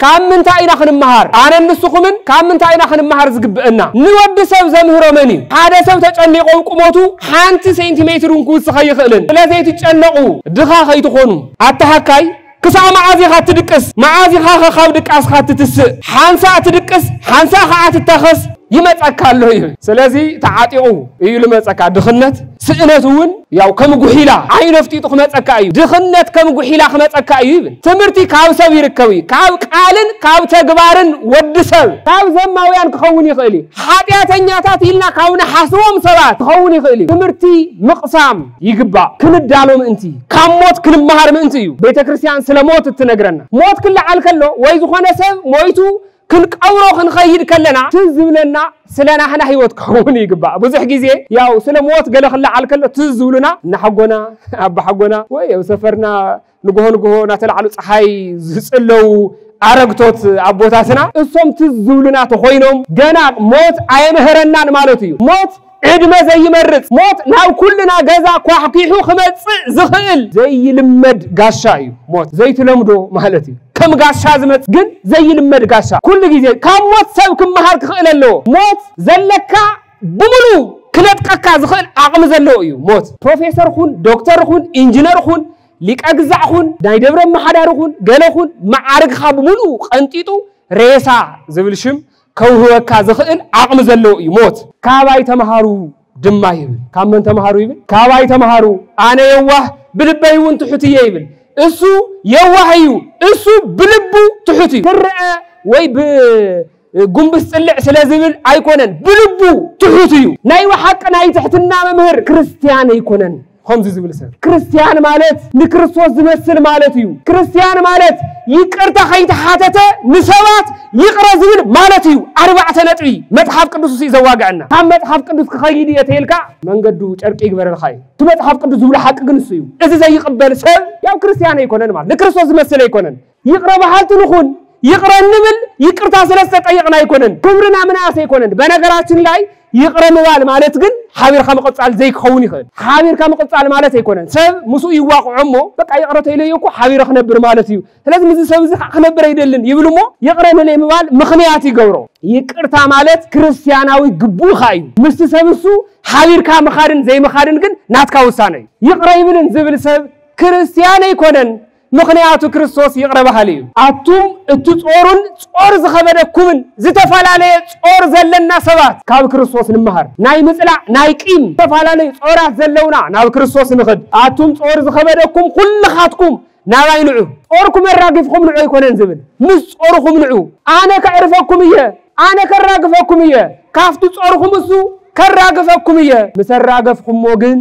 كم من تاينا خن مهار أنا النسخمن كم من تاينا خن مهار زقبنا نود سب زمهر مني هذا سب تجنقوا كموتو حانت سنتيمتر ونكوس خي خلن لا زي تجنقوا دخا خي تخونوا أتحكاي كسا معازي خات تدقس معازي خا دقاس خات تس حانسا تدقس حانسا خات تتخس يمصاكالو سلازي تعاطيو ايو لمصاكا دخنت سئنتون ياو كم غحيلا عينفتيطو خمصاكا ايو دخنت كم غحيلا خمصاكا ايو تمرتي كاو سب يركوي كاو قالن كاو تغبارن ودسب كاو زماويان كخون يخيلي حاطياتنياتات يلنا كاونا حاسوم سبات كخون يخيلي تمرتي مقسام يغبا كندالوم انتي كاموت كنمهار منتيو بيتكريستيان سلاموت تنغرنا موت كل عالكلو وي زخونه سب مويتو كن قورو خن خيد كلنا تزبلنا سلنا حنا هيوت كون يغبا بزح غيزي ياو سلموت غلا خلا عالكلو تزبلنا نحغونا اب حغونا وي سفرنا نغو ناتلعلو صحاي زصلو አረግቶት አቦታስና እሶም ትዝብሉና ተኾይኖም ገና ሞት አይመህረናን ማለትዩ ሞት ዕድመ ዘይመርጽ ሞት ናው ኩልና ገዛ ኳሕኪሑ خمጽእ ዝኽእል ዘይልመድ ጋሻዩ ሞት ዘይትለምዶ ማለትዩ ከም ጋሻ ዝመጽ ግን ዘይልመድ ጋሻ ኩሉ ጊዜ ካሞት ሰብ ክመሃር ክኽእለሎ ሞት ዘለካ ብሙሉ ክለጥቀካ ዝኽእል አቅም ዘለዎ እዩ ሞት ፕሮፌሰር ኹን ዶክተር ኹን ኢንጂነር ኹን ሊቀግዛኹን ናይ ደብረ መሓዳርኹን ገለኹን ማዓርግ ካብ ሙሉ ቀንጢጡ ሬሳ ዝብልሽም ከውህወካ ዝኽእል አቅም ዘለዎ እዩ ሞት ካባይ ተማሃሩ ድማ ይብል ካመን ተማሃሩ ይብል ካባይ ተማሃሩ አነ የዋህ ብልበይ ወን ትሑትየ ይብል እሱ የዋህ እዩ እሱ ብልቡ ትሑት እዩ ትርአ ወይ ጉምብስ ጽልዕ ስለዝብል አይኮነን ብልቡ ትሑት እዩ ናይ ወሐቅ ናይ ትሕትና መምህር ክርስቲያን አይኮነን خمس زبل سر كريستيان مالت نكريستوس زمسل مالت يو كريستيان مالت يقرتا خيت حاتته نسوات يقرا زبل مالت يو 4 نطي مصحف قدوس يزواغعنا كم مصحف قدوس كخيد يتيلكا منغدو ጨርቅ ይግበረል ኻይ መጽሐፍ ቅዱስ ዝብለ ሐቅ ግን እሱ እዩ እዚ ዘይ ይቀበል ሰብ ያው ክርስቲያን አይኮነን ማለት ለክርስቶስ ዝመስል አይኮነን ይቅራ በሐልቱ ንኹን ይቅራ ንብል ይቅርታ ስለተጠየቅና አይኮነን ክብርና ምናስ አይኮነን በነገራችን ላይ يقرأ مبال مالت جن حبير خم قطع زي خوني خد حبير خم قطع مالت يكونن سب مسو يواقع عمو بقى يقرأ تيلي يكو حبير خنبر مالت يو لازم يزي سب زي خنبر يدلن يبلو مو يقرأ من مبال مخنياتي جورو يقرأ مالت كريستياناوي قبول خاي مستسبسو حبير خم خارن زي مخارن جن ناتكا وساني يقرأ يبلن زبل سب كريستياني يكونن مخنياتو كريستوس يقرب حالي اتوم تصورن صور زخبدكم زتفالالي صور زلنا سبات كاب كريستوس نمهر ناي مصلع ناي قيم تفالالي صورات زلونا ناب كريستوس نخد اتوم صور زخبدكم كل خاتكم ناي نعو صوركم الراغفكم نعو يكونن زبل مس صوركم نعو انا كعرفكم انا كراغفكم كافتو صوركم اسو كراغفكم مسراغفكم وغن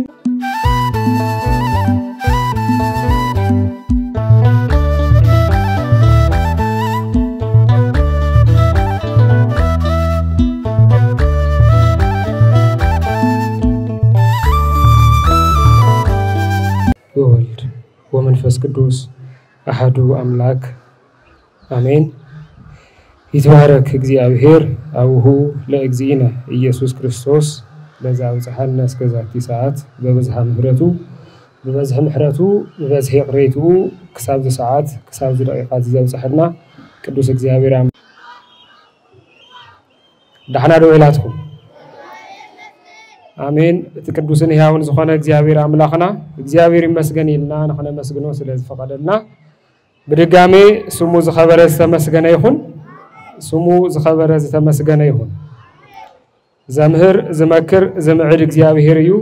ወልድ ወመንፈስ ቅዱስ አሐዱ አምላክ አሜን ይትባረክ እግዚአብሔር አቡሁ ለእግዚእነ ኢየሱስ ክርስቶስ ለዛው ጸሐነ እስከዛቲ ሰዓት በበዝሐ ምህረቱ በበዝሐ ቅሬቱ ክሳብ ሰዓት ክሳብ ደቂቃት ዘብጽሐና ቅዱስ እግዚአብሔር ዳህና ደውላትኩም አሜን ተቅዱስን ያውን ዝኾነ እግዚአብሔር አምላኽና እግዚአብሔር ይመስገን ይልና ነኸነ መስግኖ ስለዚህ ፈቀደልና በድጋሜ ስሙ ዝኸበረ ተመስገነ ይሁን ስሙ ዝኸበረ ተመስገነ ይሁን ዘምህር ዘመክር ዘምዕድ እግዚአብሔር እዩ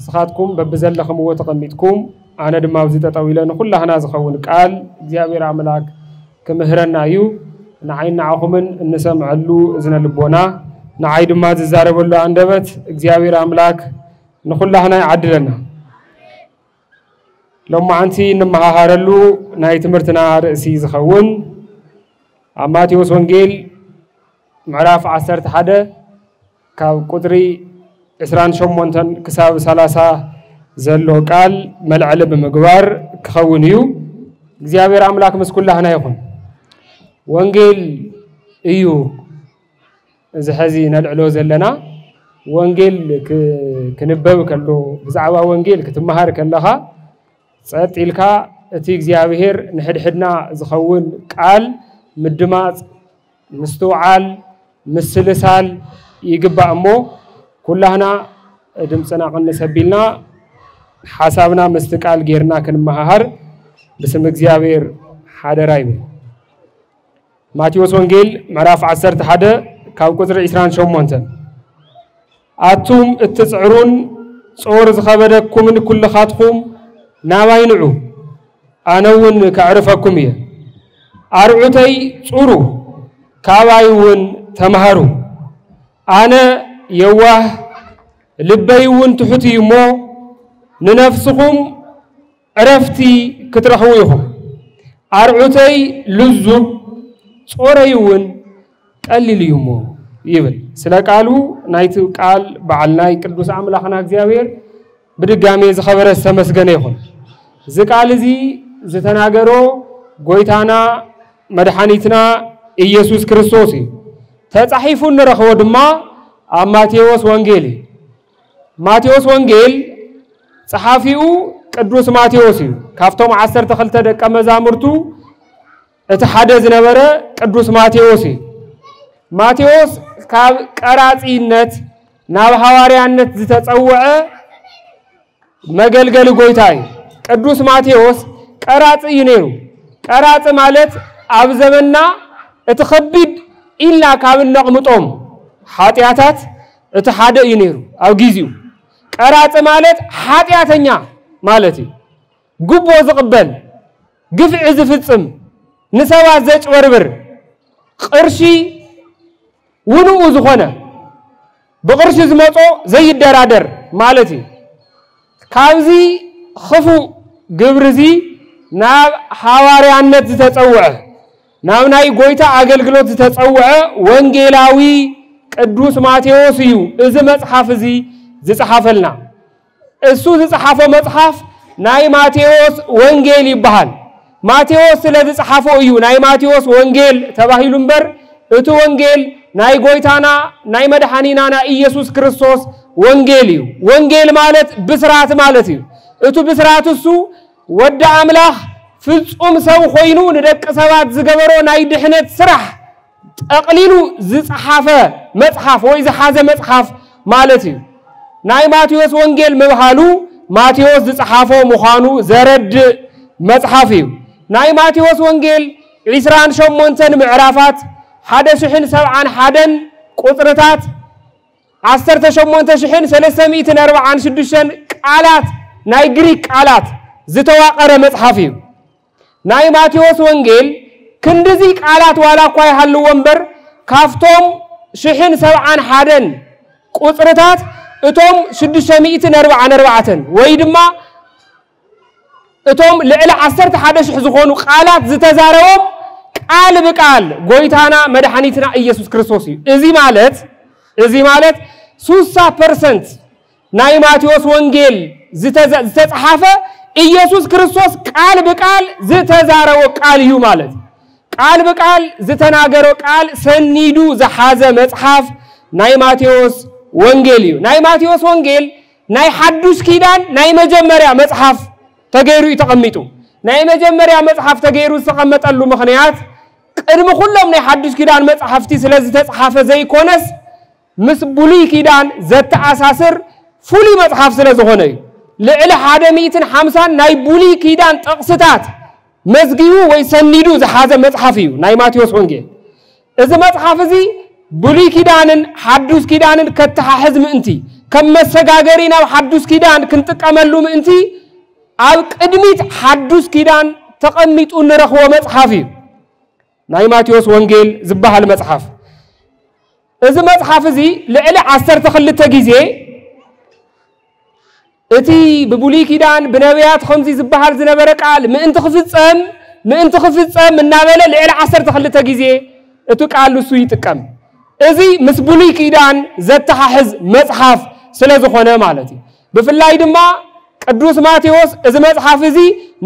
ስኻትኩም በብዘለኹም ወተቀሚጥኩም አነ ድማ ኣብዚ ተጣዊለን ኩላህና ዝኸውን ቃል እግዚአብሔር አምላክ ከምህረና እዩ ንዓይናኹምን እንሰምዓሉ እዝነ ልቦና نعيد ما تزارب الله عندبت እግዚአብሔር አምላክ نخلهنا يعدلنا لما أنتي نمهارلو ناي تمرتنا رأسي زخون أماتيوس وانجيل معرف عسرت حدا كقدري إسران شمونتن كساب سلاسة زلو قال ملعل بمقبار كخونيو እግዚአብሔር አምላክ مسكلهنا يخون وانجيل إيو إذا هذه نلعلو زلنا وانجيل كنبب كله بزعوا وانجيل كتمهار كلها صارت إلكا تيجي زيابير نحد حدنا زخون قال مدماز مستوعال مسلسال يقبع أمو كلنا دمسنا قلنا سبيلنا حسابنا مستقال غيرنا كن مهار بسم እግዚአብሔር حادراي ماتيوس وانجيل معراف 10 حدا ካብ ቁጥሪ 28 አቱም እትጽዕሩን ጾር ዝኸበደኩም ኩልኻትኩም ናባይንዑ ኣነውን ከዕርፈኩም እየ አርዑተይ ጹሩ ካባይውን ተማሃሩ አነ የዋህ ልበይውን ትሑትይሞ ንነፍስኩም ዕረፍቲ ክትረኽቡ ኢኹም አርዑተይ ልዙብ ጾረይውን ቀሊልዩሞ ይብል ስለቃሉ ናይቲ ቃል በዓልናይ ቅዱስ አምላኽና እግዚአብሔር በድጋሜ ዝኸበረ ተመስገነ ይኹን ዝቃል እዚ ዝተናገሮ ጎይታና መድኃኒትና ኢየሱስ ክርስቶስ ተጻሒፉ ንረኽቦ ድማ ኣብ ማቴዎስ ወንጌል ማቴዎስ ወንጌል ጸሐፊው ቅዱስ ማቴዎስ ካፍቶም 12 ደቀ መዛሙርቱ እቲ ሓደ ዝነበረ ቅዱስ ማቴዎስ ማቴዎስ ካብ ቀራጺነት ናብ ሐዋርያነት ዝተጸውዐ መገልገል ጎይታይ ቅዱስ ማቴዎስ ቀራጺ ነይሩ ቀራጺ ማለት ኣብ ዘመንና እቲ ኸቢድ ኢላ ካብ ነቕምጦም ኃጢያታት እቲ ሓደ እዩ ነይሩ ኣብ ግዚኡ ቀራጺ ማለት ኃጢያተኛ ማለት ጉቦ ዝቅበል ግፍዕ ዝፍጽም ንሰባት ዘጭበርብር ቅርሺ ውኑኡ ዝኾነ በቅርሺ ዝመጾ ዘይደራደር ማለት ካብዚ خፉ ግብርዚ ናብ ሐዋርያነት ዝተጸውዐ ናብ ናይ ጎይታ አገልግሎት ዝተጸውዐ ወንጌላዊ ቅዱስ ማቴዎስ እዩ እዚ መጽሐፍ እዚ ዝጽሐፈልና እሱ ዝጽሐፈ መጽሐፍ ናይ ማቴዎስ ወንጌል ይባሃል ማቴዎስ ስለዝጽሐፈ እዩ ናይ ማቴዎስ ወንጌል ተባሂሉ እምበር እቲ ወንጌል ናይ ጎይታና ናይ መድኃኒናና ኢየሱስ ክርስቶስ ወንጌል እዩ ወንጌል ማለት ብስራት ማለት እዩ እቱ ብስራት እሱ ወደ አምላኽ ፍጹም ሰው ኾይኑ ንደቀ ሰባት ዝገበሮ ናይ ድሕነት ስራሕ ጠቅሊሉ ዝጽሐፈ መጽሐፍ ወይ ዝሓዘ መጽሐፍ ማለት እዩ ናይ ማቴዎስ ወንጌል ምብሃሉ ማቴዎስ ዝጽሐፈ ምዃኑ ዘረድ መጽሐፍ እዩ ናይ ማቴዎስ ወንጌል 28 ምዕራፋት 171 ቁጥርታት 18346 ቃላት ናይ ግሪክ ቃላት ዝተዋቀረ መጽሐፍ እዩ ናይ ማቴዎስ ወንጌል ክንድዚ ቃላት ዋላ እኳ ይሃሉ ወንበር ካፍቶም 171 ቁጥርታት እቶም 644 ወይ ድማ እቶም ልዕሊ 11,000 ዝኾኑ ቃላት ዝተዛረቦም ቃል በቃል ጎይታና መድኃኒትና ኢየሱስ ክርስቶስ እዩ እዚ ማለት 60% ናይ ማቴዎስ ወንጌል ዝተጻሐፈ ኢየሱስ ክርስቶስ ቃል በቃል ዝተዛረቦ ቃል እዩ ማለት ቃል በቃል ዝተናገሮ ቃል ሰኒዱ ዝሓዘ መጽሐፍ ናይ ማቴዎስ ወንጌል እዩ ናይ ማቴዎስ ወንጌል ናይ ሐዱስ ኪዳን ናይ መጀመሪያ መጽሐፍ ተገይሩ ይተቀምጡ ናይ መጀመሪያ መጽሐፍ ተገይሩ ዝተቀመጠሉ ምክንያት ቅድም ኩሎም ናይ ሐዱስ ኪዳን መጽሐፍቲ ስለዚ ተጻሐፈ ዘይኮነስ ምስ ቡሉይ ኪዳን ዘተአሳስር ፉሊ መጽሐፍ ስለዝኾነ እዩ ልዕሊ 150 ናይ ቡሉይ ኪዳን ጥቅስታት መዝጊቡ ወይ ሰኒዱ ዝሓዘ መጽሐፍ እዩ ናይ ማቴዎስ ወንጌል እዚ መጽሐፍ እዚ ቡሉይ ኪዳንን ሐዱስ ኪዳንን ከተሓሕዝ ምእንቲ ከም መሰጋገሪ ናብ ሐዱስ ኪዳን ክንጥቀመሉ ምእንቲ ኣብ ቅድሚት ሐዱስ ኪዳን ተቀሚጡ ንረኽቦ መጽሐፍ እዩ ናይ ማቴዎስ ወንጌል ዝባሃል መጽሐፍ እዚ መጽሐፍ እዚ ልዕሊ 12 ጊዜ እቲ በቡሉይ ኪዳን በነቢያት ኸምዚ ዝባሃል ዝነበረ ቃል ምእንቲ ክፍጸም እናበለ ልዕሊ 12 ጊዜ እቲ ቃል እሱ ይጥቀም እዚ ምስ ቡሉይ ኪዳን ዘተሓሕዝ መጽሐፍ ስለዝኾነ ማለት እዩ ብፍላይ ድማ ቅዱስ ማቴዎስ እዚ መጽሐፍ እዚ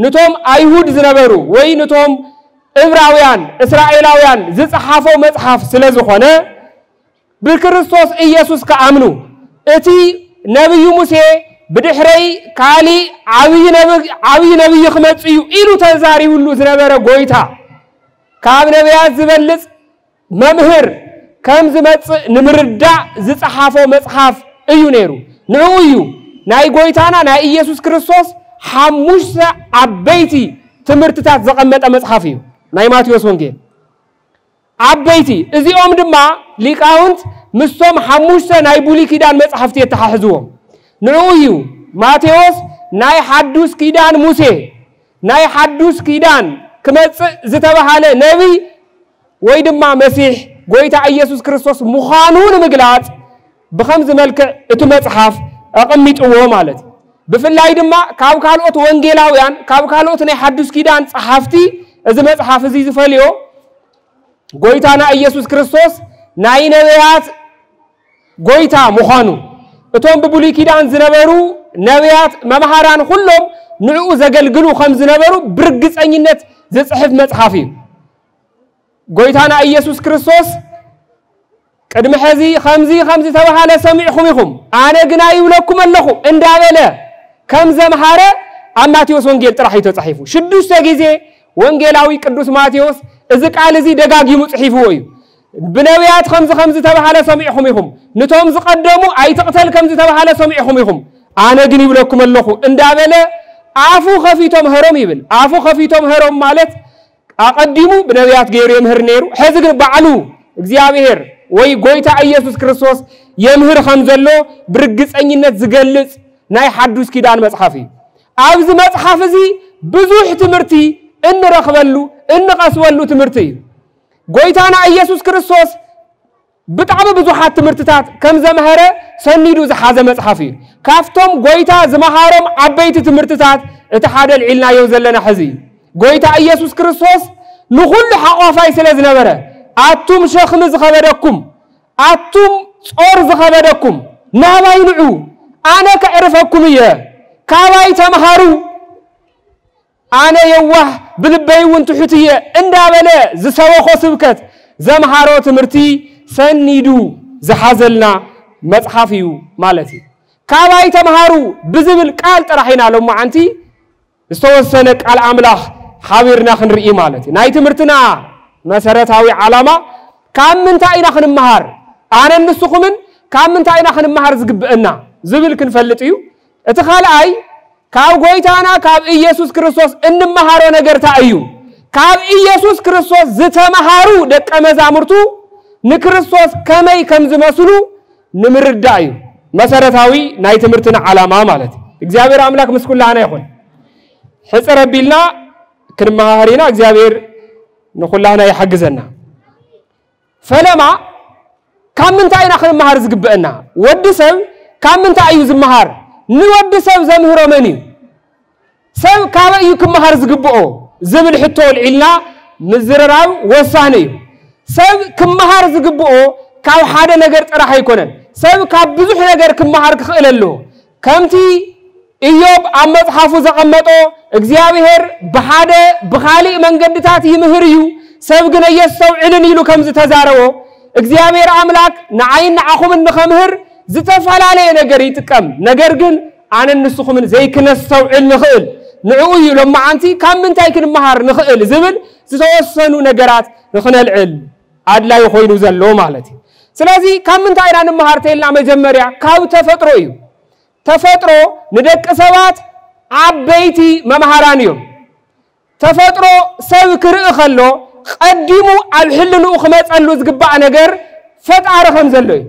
ንቶም አይሁድ ዝነበሩ ወይ ንቶም ዕብራውያን እስራኤላውያን ዝጽሐፈው መጽሐፍ ስለዝኾነ በክርስቶስ ኢየሱስ ከአምኑ እቲ ነብዩ ሙሴ بدحري كالي عبي نبي خمتيو إلو تزاري ولو زنبرة قويتا ካብ ነቢያት ዝበልጽ መምህር ከም ዝመጽእ ንምርዳእ ዝጽሓፎ መጽሓፍ እዩ ነይሩ ንዑ እዩ ናይ ጎይታና ናይ ኢየሱስ ክርስቶስ ሓሙሽተ ዓበይቲ ትምህርትታት ዘቐመጠ መጽሓፍ እዩ ናይ ማቴዎስ ወንጌል ዓበይቲ እዚኦም ድማ ሊቃውንት ምስቶም ሓሙሽተ ናይ ብሉይ ኪዳን መጽሓፍቲ የተሓሕዝዎም ንዑ እዩ ማቴዎስ ናይ ሓዱስ ኪዳን ሙሴ ናይ ሓዱስ ኪዳን ክመጽእ ዝተባሃለ ነቢይ ወይ ድማ መሲሕ ጎይታ ኢየሱስ ክርስቶስ ምዃኑ ንምግላጽ ብኸምዚ መልክዕ እቲ መጽሓፍ ኣቐሚጥዎ ማለት ብፍላይ ድማ ካብ ካልኦት ወንጌላውያን ካብ ካልኦት ናይ ሓዱስ ኪዳን ጸሓፍቲ እዚ መጽሓፍ እዚ ዝፈልዮ ጎይታና ኢየሱስ ክርስቶስ ናይ ነቢያት ጎይታ ምዃኑ እቶም ብብሉይ ኪዳን ዝነበሩ ነቢያት መምሃራን ሁሉም ንዑ ዘገልግሉ ከም ዝነበሩ ብርግጸኝነት ዝጽሕፍ መጽሓፍ እዩ ጎይታና ኢየሱስ ክርስቶስ ቅድሚ ሕዚ ከምዚ ተባሃለ ሰሚዕኹም ኢኹም ኣነ ግና ይብለኩም ኣለኹ እንዳበለ ከም ዘምሃረ ኣብ ማቴዎስ ወንጌል ጥራሕ እዩ ተጻሒፉ ሽዱሽተ ግዜ ወንጌላዊ ቅዱስ ማቴዎስ እዚ ቃል እዚ ደጋጊሙ ጽሒፍዎ እዩ ብነቢያት ከምዚ ተባሃለ ሰሚዕኹም ኢኹም ንቶም ዝቀደሙ ኣይትቅተል ከምዚ ተባሃለ ሰሚዕኹም ኢኹም ኣነ ግን ይብለኩም ኣለኹ እንዳበለ አፉ ከፊቶም ሄሮም ይብል አፉ ከፊቶም ሄሮም ማለት አቀዲሙ በነቢያት ገይሩ የምህር ነይሩ ሕዚ ግን በዓሉ እግዚአብሔር ወይ ጎይታ ኢየሱስ ክርስቶስ የምህር ከምዘሎ ብርግጸኝነት ዝገልጽ ናይ ሓዱስ ኪዳን መጽሐፍ እዩ ኣብዚ መጽሐፍ እዚ ብዙሕ ትምህርቲ እንረኽበሉ እንቀስበሉ ትምህርቲ እዩ ጎይታና ኢየሱስ ክርስቶስ ብጣዕሚ ብዙሓት ትምህርትታት ከም ዘመሃረ ሰኒዱ ዝሓዘ መጽሐፍ እዩ ካፍቶም ጎይታ ዝመሃሮም ዓበይቲ ትምህርትታት እቲ ሓደ ልዒልናዮ ዘለና ሕዚ ጎይታ ኢየሱስ ክርስቶስ ንኹሉ ሓቋፋይ ስለ ዝነበረ አቱም ሸኽም ዝኸበደኩም አቱም ጾር ዝኸበደኩም ናባይ ንዑ ኣነ ከዕርፈኩም እየ ካባይ ተምሃሩ ኣነ የዋህ ብልበይ እውን ትሑት እየ እንዳበለ ዝሰበኾ ስብከት ዘምሃሮ ትምህርቲ ሰኒዱ ዝሓዘልና መጽሐፍ እዩ ማለት እዩ ካባይ ተምሃሩ ብዝብል ቃል ጥራሒና ሎማዓንቲ ዝተወሰነ ቃል አምላኽ ሓቢርና ክንርኢ ማለት እዩ ናይ ትምህርትና መሰረታዊ ዓላማ ካብ ምንታይ ኢና ክንመሃር ኣነ ንስኹምን ካብ ምንታይ ኢና ክንመሃር ዝግብአና ዝብል ክንፈልጥ እዩ እቲ ካልኣይ ካብ ጎይታና ካብ ኢየሱስ ክርስቶስ እንመሃሮ ነገር ታ እዩ ካብ ኢየሱስ ክርስቶስ ዝተመሃሩ ደቀ መዛሙርቱ ንክርስቶስ ከመይ ከም ዝመስሉ ንምርዳእ እዩ መሰረታዊ ናይ ትምህርትና ዓላማ ማለት እግዚአብሔር አምላክ ምስኩላና ይኹን ሕጽረ ቢልና ክንመሃሪና እግዚአብሔር ንኹላና ይሐግዘና ፈለማ ካብ ምንታይ ኢና ክንመሃር ዝግብአና ወዲ ሰብ ካብ ምንታይ እዩ ዝመሃር ንወዲ ሰብ ዘምህሮ መን እዩ ሰብ ካበይ እዩ ክመሃር ዝግብኦ ዝብል ሕቶ ልዒልና ምዝርራብ ወሳኒ እዩ ሰብ ክመሃር ዝግብኦ ካብ ሓደ ነገር ጥራሕ ኣይኮነን ሰብ ካብ ብዙሕ ነገር ክመሃር ክኽእል ኣለዎ ከምቲ ኢዮብ ኣብ መጽሓፉ ዘቐመጦ እግዚአብሔር በሓደ ብኻሊእ መንገድታት ይምህር እዩ ሰብ ግን የስተውዕልን ኢሉ ከም ዝተዛረቦ እግዚአብሔር አምላክ ንዓይን ንዓኹምን ንኸምህር ዝተፈላለየ ነገር ይጥቀም ነገር ግን ኣነ ንስኹምን ዘይክነስተውዕል ንኽእል ንዕኡ እዩ ሎማዓንቲ ካብ ምንታይ ክንመሃር ንኽእል ዝብል ዝተወሰኑ ነገራት ንኽነልዕል ኣድላይ ኮይኑ ዘሎ ማለት እዩ ስለዚ ካብ ምንታይ ኢና ንመሃር ተይልና መጀመርያ ካብ ተፈጥሮ እዩ ተፈጥሮ ንደቂ ሰባት ዓበይቲ መምሃራን እዮም ተፈጥሮ ሰብ ክርኢ ከሎ ቀዲሙ ኣብ ሕልንኡ ክመጸሉ ዝግባእ ነገር ፈጣሪ ከም ዘሎ እዩ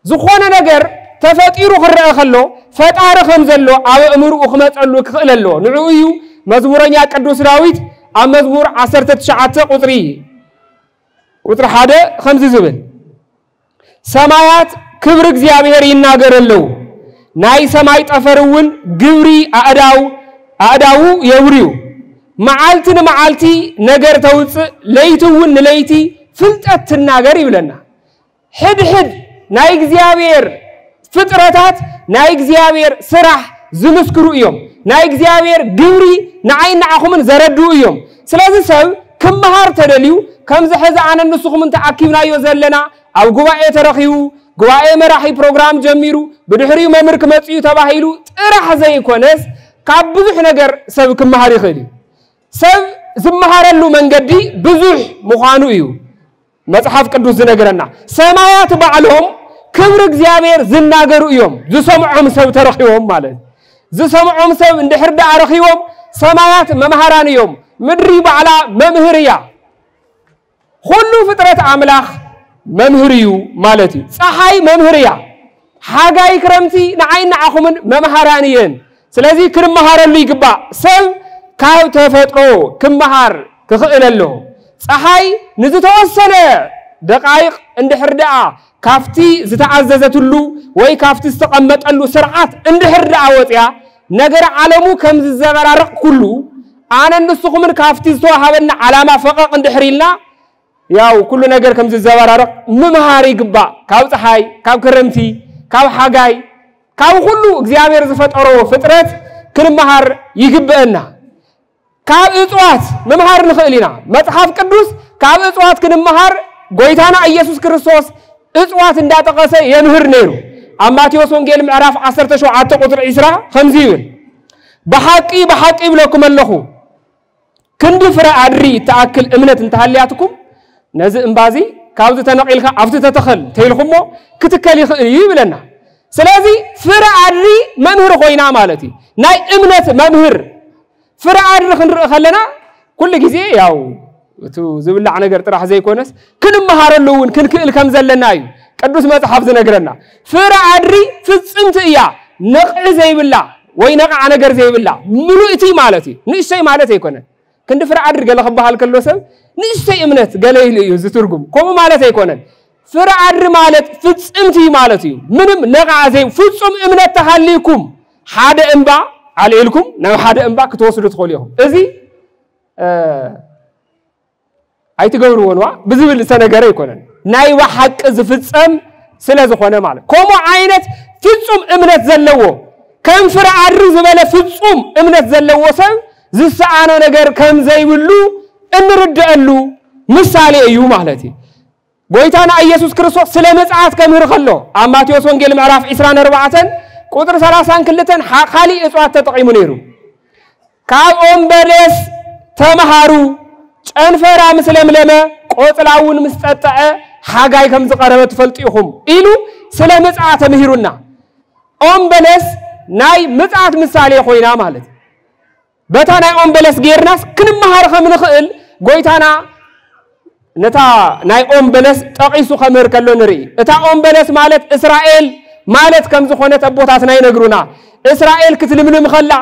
ዝኾነ ነገር ተፈጢሩ ክረአ ከሎ ፈጣሪ ከም ዘሎ ኣብ እምርኡ ክመጸሉ ክኽእል ኣለዎ ንዕኡ እዩ መዝሙረኛ ቅዱስ ዳዊት ኣብ መዝሙር 19 ቁጥሪ 1 ከምዚ ዝብል ሰማያት ክብሪ እግዚአብሔር ይናገረለው ናይ ሰማይ ጠፈርውን ግብሪ አእዳው የውሪዩ መዓልቲ ንመዓልቲ ነገር ተውጽእ ለይትውን ንለይቲ ፍልጠት ትናገር ይብለና ሕድሕድ ናይ እግዚአብሔር ፍጥረታት ናይ እግዚአብሔር ስራሕ ዝምስክሩ እዮም ናይ እግዚአብሔር ግብሪ ንዓይን ንዓኹምን ዘረድኡ እዮም ስለዚ ሰብ ክመሃር ተደልዩ ከምዚ ሕዚ ኣነ ንስኹምን ተኣኪብናዮ ዘለና ኣብ ጉባኤ ተረኺቡ ጉባኤ መራሒ ፕሮግራም ጀሚሩ ብድሕሪኡ መምህር ክመጽኡ ተባሂሉ ጥራሕ ዘይኮነስ ካብ ብዙሕ ነገር ሰብ ክመሃር ይኽእል ሰብ ዝመሃረሉ መንገዲ ብዙሕ ምዃኑ እዩ መጽሐፍ ቅዱስ ዝነገረና ሰማያት ባዕሎም ክብር እግዚአብሔር ዝናገሩ እዮም ዝሰምዖም ሰብ ተረኺቦም ማለት ዝሰምዖም ሰብ እንድሕር ዳ ረኺቦም ሰማያት መምሃራን እዮም ምድሪ ባዕላ መምህርያ ሁሉ ፍጥረት አምላኽ መምህርዩ ማለት እዩ ፀሐይ መምህርያ ሓጋይ ክረምቲ ንዓይን ንዓኹምን መምሃራንየን ስለዚህ ክንመሃረሉ ይግባእ ሰብ ካብ ተፈጥሮ ክመሃር ክኽእለሎ ፀሐይ ንዝተወሰነ ደቃይቕ እንድሕር ዳ ካፍቲ ዝተዓዘዘትሉ ወይ ካፍቲ ዝተቐመጠሉ ስርዓት እንድሕር ዳ ወፅያ ነገር ዓለሙ ከም ዝዘበራርቕ ኩሉ ኣነ ንስኹምን ካፍቲ ዝተዋሃበና ዓላማ ፈቐቕ እንድሕሪልና ያው ኩሉ ነገር ከም ዝዘበራርቕ ምምሃር ይግባእ ካብ ፀሐይ ካብ ክረምቲ ካብ ሓጋይ ካብ ሁሉ እግዚአብሔር ዝፈጠሮ ፍጥረት ክንመሃር ይግበአና ካብ እጽዋት መምሃር ንኽእል ኢና መጽሐፍ ቅዱስ ካብ እጽዋት ክንመሃር ጎይታና ኢየሱስ ክርስቶስ እጽዋት እንዳጠቀሰ የምህር ነይሩ ኣብ ማቴዎስ ወንጌል ምዕራፍ 17 ቁጥር 20 ከምዚ ይብል በሐቂ ብለኩም ኣለኹ ክንዲ ፍረ አድሪ ተአክል እምነት እንተሃልያትኩም ነዚ እምባዚ ካብዚ ተነቂልካ ኣብቲ ተተኸል ተይልኩሞ ክትከል ይኽእል ይብለና ስለዚህ ፍረ አድሪ መምህር ኮይና ማለት እዩ ናይ እምነት መምህር ፍረ አድሪ ክንርኢ ከለና ኩሉ ግዜ ያው እቱ ዝብላዕ ነገር ጥራሕ ዘይኮነስ ክንመሃረሉ እውን ክንክእል ከም ዘለና እዩ ቅዱስ መጽሐፍ ዝነግረና ፍረ አድሪ ፍጽምቲ እያ ነቕዕ ዘይብላ ወይ ነቕዓ ነገር ዘይብላ ምሉእቲ ማለት እዩ ንእሽተይ ማለት ኣይኮነን ክንዲ ፍረ አድሪ ገለ ክበሃል ከሎ ሰብ ንእሽተይ እምነት ገለ እዩ ዝትርጉም ከምኡ ማለት ኣይኮነን ፍረ አድሪ ማለት ፍጽምቲ ማለት እዩ ምንም ነቕዓ ዘይ ፍጹም እምነት ተሃሊኩም ሓደ እንባ አልኢልኩም ናብ ሓደ እንባ ክትወስዱ ትኽእሉ ኢኹም እዚ ኣይትገብርዎን ዋ ብዝብል ዝተነገረ ኣይኮነን ናይ ወሓቅ ዝፍጸም ስለ ዝኾነ ማለት ከምኡ ዓይነት ፍጹም እምነት ዘለዎ ከም ፍረ አድሪ ዝበለ ፍጹም እምነት ዘለዎ ሰብ ዝሰኣኖ ነገር ከም ዘይብሉ እንርዳእሉ ምሳሌ እዩ ማለት እዩ ጎይታና ኢየሱስ ክርስቶስ ስለ መጽአት ከምህር ከሎ ኣብ ማቴዎስ ወንጌል ምዕራፍ 24 ቁጥር 32 ሓኻሊ እጽዋት ተጠቂሙ ነይሩ ካብ ኦም በለስ ተመሃሩ ጨንፈራ ምስለምለመ ቆጽላውን ምስጠጠዐ ሓጋይ ከም ዝቀረበ ትፈልጡ ኢኹም ኢሉ ስለ መጽአት ተምህሩና ኦም በለስ ናይ መጽአት ምሳሌ ኮይና ማለት በታ ናይ ኦም በለስ ጌርናስ ክንመሃር ከም ንኽእል ጎይታና ነታ ናይ ኦም በለስ ጠቂሱ ከምህር ከሎ ንርኢ እታ ኦም በለስ ማለት እስራኤል ማለት ከም ዝኾነት አቦታትና ይነግሩና እስራኤል ክትልምልም ከላ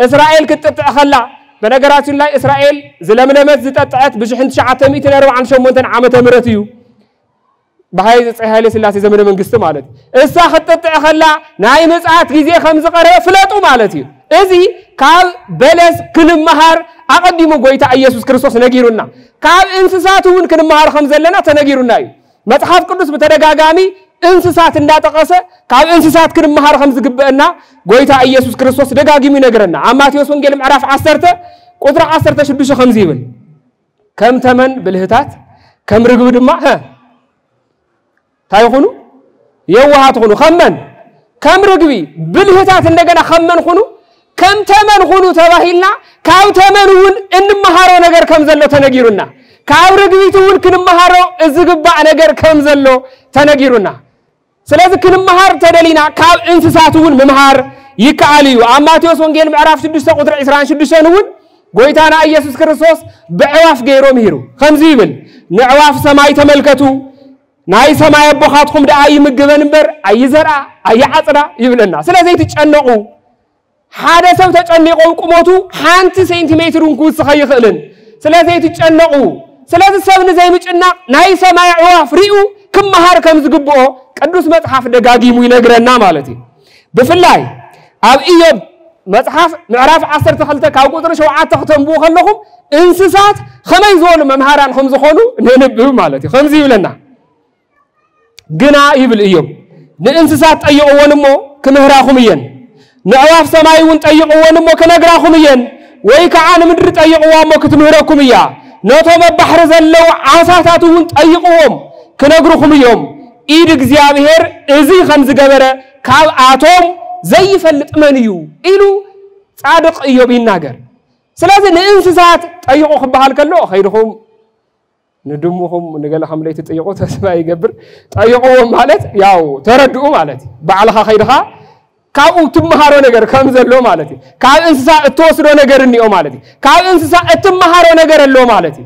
እስራኤል ክትጥጥዕ ከላ በነገራችን ላይ እስራኤል ዝለምለመት ዝጠጥዐት ብ1948 ዓመተ ምህረት እዩ በኃይለ ሥላሴ ዘመነ መንግስት ማለት እሳ ክትጥዕ ከላ ናይ መጽአት ጊዜ ከም ዝቀረበ ፍለጡ ማለት እዩ እዚ ካብ በለስ ክንመሃር አቀዲሙ ጎይታ ኢየሱስ ክርስቶስ ነጊሩና ካብ እንስሳቱን ክንመሃር ከም ዘለና ተነጊሩና እዩ መጽሐፍ ቅዱስ በተደጋጋሚ እንስሳት እንዳጠቀሰ ካብ እንስሳት ክንመሃር ከም ዝግበአና ጎይታ ኢየሱስ ክርስቶስ ደጋጊሙ ይነግረና ኣብ ማቴዎስ ወንጌል ምዕራፍ 10 ቁጥር 16 ከምዚ ይብል ከም ተመን ብልህታት ከም ርግብ ድማ ታይኹኑ የዋሃት ኹኑ ከመን ከም ርግቢ ብልህታት እንደገና ከመን ኹኑ ከም ተመን ኹኑ ተባሂልና ካብ ተመንውን እንመሃሮ ነገር ከም ዘሎ ተነጊሩና ካብ ርግቢቱን ክንመሃሮ ዝግባእ ነገር ከም ዘሎ ተነጊሩና ስለዚህ ክንመሃር ተደሊና ካብ እንስሳቱን መምሃር ይከኣል እዩ ኣብ ማቴዎስ ወንጌል ምዕራፍ 6 ቁጥር 26 እውን ጎይታና ኢየሱስ ክርስቶስ ብዕዋፍ ገይሮ ምሂሩ ከምዚ ይብል ንዕዋፍ ሰማይ ተመልከቱ ናይ ሰማይ አቦኻትኩም ደኣ ይምግበን እምበር ኣይዘርአ ኣይዓጽዳ ይብለና ስለዚህ ትጨነቁ ሓደ ሰብ ተጨኒቆ ቁመቱ 1 ሴንቲሜትር እንኳን ይኽእልን ስለዚህ ትጨነቁ ስለዚህ ሰብ ንዘይምጭናቅ ናይ ሰማይ ዕዋፍ ሪኡ ክመሃር ከም ዝግብኦ ቅዱስ መጽሐፍ ደጋጊሙ ይነግረና ማለት እዩ ብፍላይ ኣብ ኢዮብ መጽሐፍ ምዕራፍ 12 ካብ ቁጥር 7 ከተንብኡ ከለኹም እንስሳት ከመይ ዝበሉ መምሃራን ከም ዝኾኑ ንንብብ ማለት እዩ ከምዚ ይብለና ግና ይብል ኢዮብ ንእንስሳት ጠይቁዎን እሞ ክምህራኹም እየን ንዕዋፍ ሰማይውን ጠይቁዎን እሞ ክነግራኹም እየን ወይ ከዓ ንምድሪ ጠይቁዋ እሞ ክትምህረኩም እያ ነቶም ባሕር ዘለው ዓሳታቱን ጠይቁዎም ክነግሩኹም እዮም ኢድ እግዚአብሔር እዚ ከም ዝገበረ ካብ አቶም ዘይፈልጥ መን እዩ ኢሉ ጻድቅ ኢዮብ ይናገር ስለዚህ ንእንስሳት طيقوا خبحال كله خيرهم ندموهم نقلهم ليت طيقوا تسمع يقبر طيقوا مالت ياو تردوا مالتي بعلها خيرها كاو تمهارو نجر كم زلوا مالتي كاو إنسان توصلوا نجر النيو مالتي كاو إنسان تمهارو نجر اللو مالتي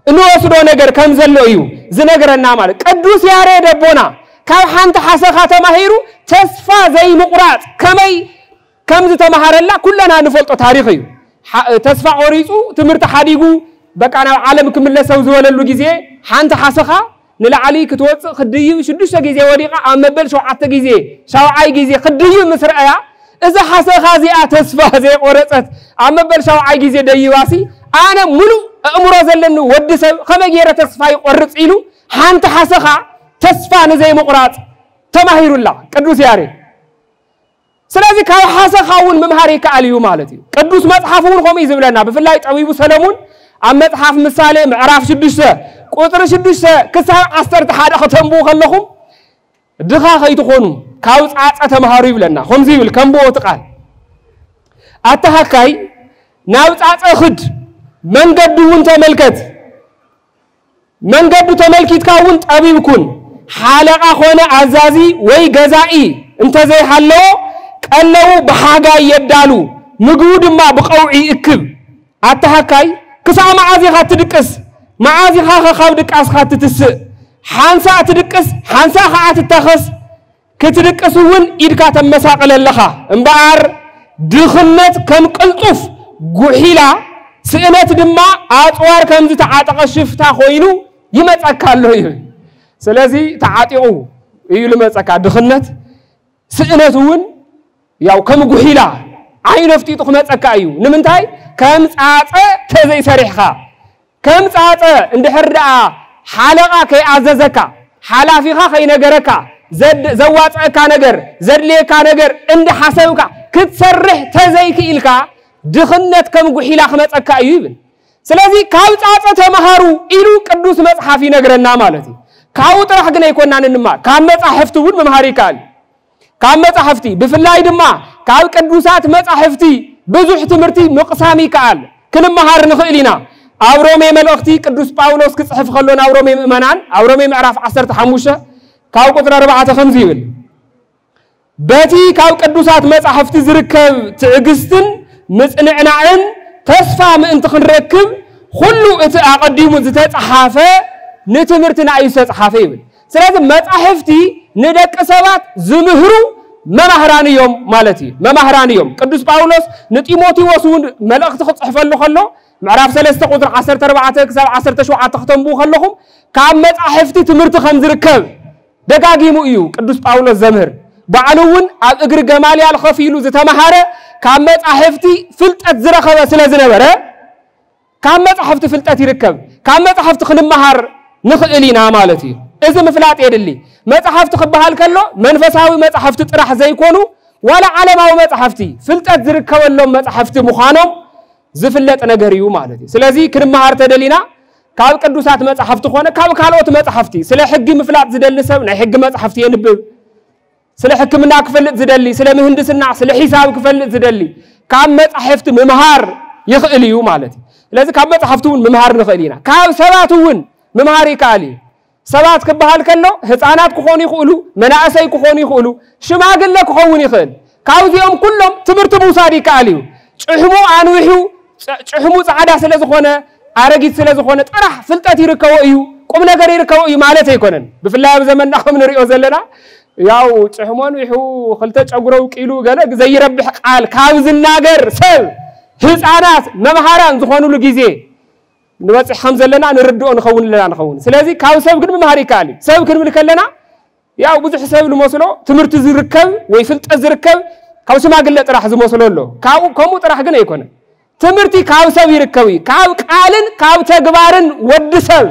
إنه وصلوا نجر كم زلوا يو زنجرنا مالك قدوس يا ريد بونا كاو حنت حسخة تمهيرو تسفى زي مقرات كم زتمهار الله كلنا نفلت تاريخي تسفى عريسو تمرت حديقو بقى أنا عالم كمل سوز ولا اللوجيزي حنت حسخة نلعلي كتوت خديو شدوش جيزي وريقة عمبل شو عت جيزي شو عاي جيزي خديو مصر أيا إذا حسخة زي تسفى زي قرصت عمبل شو عاي جيزي ديواسي أنا ملو أمر زلنا ودس خم جيرة تسفى قرص إلو حنت حسخة تسفى نزي مقرات تمهير الله قدوس ياري سلازي كاو حسخاون ممهاري كاليو مالتي قدوس مصحفون قوم يزبلنا بفلاي طبيب سلمون عم مصحف مثالي معراف 6 قطر 6 كسا 10 حدا ختمبو خلخم دخا خيتخونو كاو صاصه تمهارو يبلنا خمزي يبل كمبو تقال اتحكاي ناو صاصه خد منغدون تملكت منغدو تملكيت كاون طبيب كون حلقه خونه عزازي وي غزائي انت زي حلو قالو بحاجه يدالو مغود ما بقوعي اكب اتحكاي كسا معازي خاتدقس معازي خاخ دقاس خاتتس حانسا تدقس حانسا خات تخس كتدقسون ايدكا تمساقل لخا امبار دخنت كم قلطف غحيلا سئنت دما اطوار كم تعاطق شفتا خوينو يمصكالو يه سلازي تعاطيو ايو لمصكا دخنت سئنتون ያው ከምጉሂላ አይነፍቲ ጥخመጽካ እዩ ንምንታይ ከምጻጸ ተዘይ ሰሪሕኻ ከምጻጸ እንድሕርዳ ሓለቃ ከይአዘዘካ ሓላፊኻ ከይነገረካ ዘዋጽካ ነገር ዘድሌካ ነገር እንደ ሐሰብካ ክትሰርሕ ተዘይ ክኢልካ ድኽነት ከምጉሂላ ከመጽካ እዩ ይብል ስለዚህ ካብጻጸ ተማሃሩ ኢሉ ቅዱስ መጽሐፍ ይነግረና ማለት እዩ ካው ጥራሕ ግን አይኮናን እንማር ካመጻሕፍቱን መምሃሪካል كمصحفتي بفلاي دما كاب قدوسات مصحفتي بزح تمرتي مقسامي كال كنمهار نخيلنا أورومي ملوختي قدوس باولوس كصحف خلونا أورومي مؤمنان أورومي معرف 15 كاو قطر 4 باتي كاب قدوسات مصحفتي زركب تعقستن مصنعناعن تسفى من تخنركب كله اتقدمو زتصحافه نتمرتنا ايصحافه يبل سلازم مصحفتي ندق سبات زمهرو ممهرانيوم مالتي ممهرانيوم قدوس باولوس نتيموثيوس ملأخت خصحفلو خلو معراف 3 قطر 14 كسب 17 تختمبو خلوهم كاب مصحفتي تمرت خمزركب دغاغيمو ايو قدوس باولوس زمهر بعلون اب اغر جماليال خفيلو زتمهاره كاب مصحفتي فلطت زرخبه سلازنبره كاب مصحفتي فلطت يركب كاب مصحفتي خنمهار نخئلينا مالتي إذا مفلات يدلي مصحفت خبحال كله منفساوي مصحفت طرح زيكونو ولا علماوي مصحفتي فلطت زركبلهم مصحفت مخانم زفلط نغريو مالتي سلازي كنمهار تدلينا كاب قدوسات مصحفت خونه كاب كالوت مصحفتي سلا حق مفلات زدل سب ناي حق مصحفتي ينبب سلا حكمنا كفلط زدلي سلا مهندسنا سلا حساب كفلط زدلي كاب مصحفت ممهار يخئليو مالتي لذلك كاب مصحفتون ممهار نخئلينا كاب سباتون ممهاري كالي سبات كبحال كله هፃናት كخون يخولو مناعسي كخون يخولو شماغل كخون يخل كاوزيوم كلهم تمرت موسادي كاليو صحمو انوحو صحمو صعدا سلازخونه ارغيت سلازخونه طرح فلطت يركو ايو قم ነገር يركو ايو ማለት አይኮነን بفلاي زمننا خم نريو زلنا ያው صحمون وحو خلተ ጨጉረው ቂሉ ገለ ዘይረብح ቃል ካብዝናገር ሰብ ህፃናት መምሃራን ዝኾኑሉ ጊዜ نبصح حمزة لنا نردو نخون لنا نخون سلازي كاو سبب كن مهاري كالي سبب كن ملك لنا يا بزح سبب الموصلو تمرت زركب ويفلط زركب كاو سما قلت راح زموصلو له كاو كمو راح جنا يكون تمرتي كاو سبب يركبي كاو قالن كاو تجبارن ود سب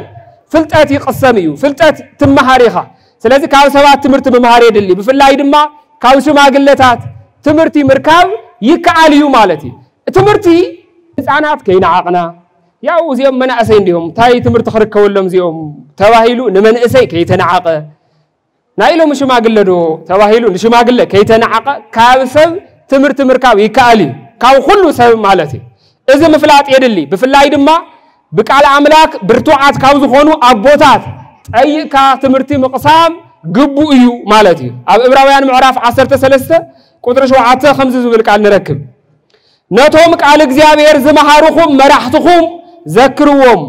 فلطاتي قسميو فلطات تمهاريها سلازي كاو سبات تمرت بمهاري دلي بفلاي دما كاو سما قلتات تمرتي مركب يكاليو مالتي تمرتي ህፃናት ከይናዓቅና ያው እዚኦም መናእሰይ እንዲሁም ታይ ትምርት خرከውሎም እዚኦም ተባሂሉ ንመንእሰይ ከይተናዓቀ ናይሎም ሽማግለዶ ተባሂሉ ንሽማግለ ከይተናዓቀ ካብ ሰብ ትምርት ምርካብ ይካአሊ ካብ ሁሉ ሰብ ማለት إذا مفلات يدلي بفلاي دما بقال أملاك برتوعات كاوز خونو أبوتات أي كاتمرتي مقسام قبو إيو مالتي إبراويان معراف 13 قدر شو عطا 5 زبل قال نركب نتوم قال እግዚአብሔር زمحارخم مرحتكم ذكروهم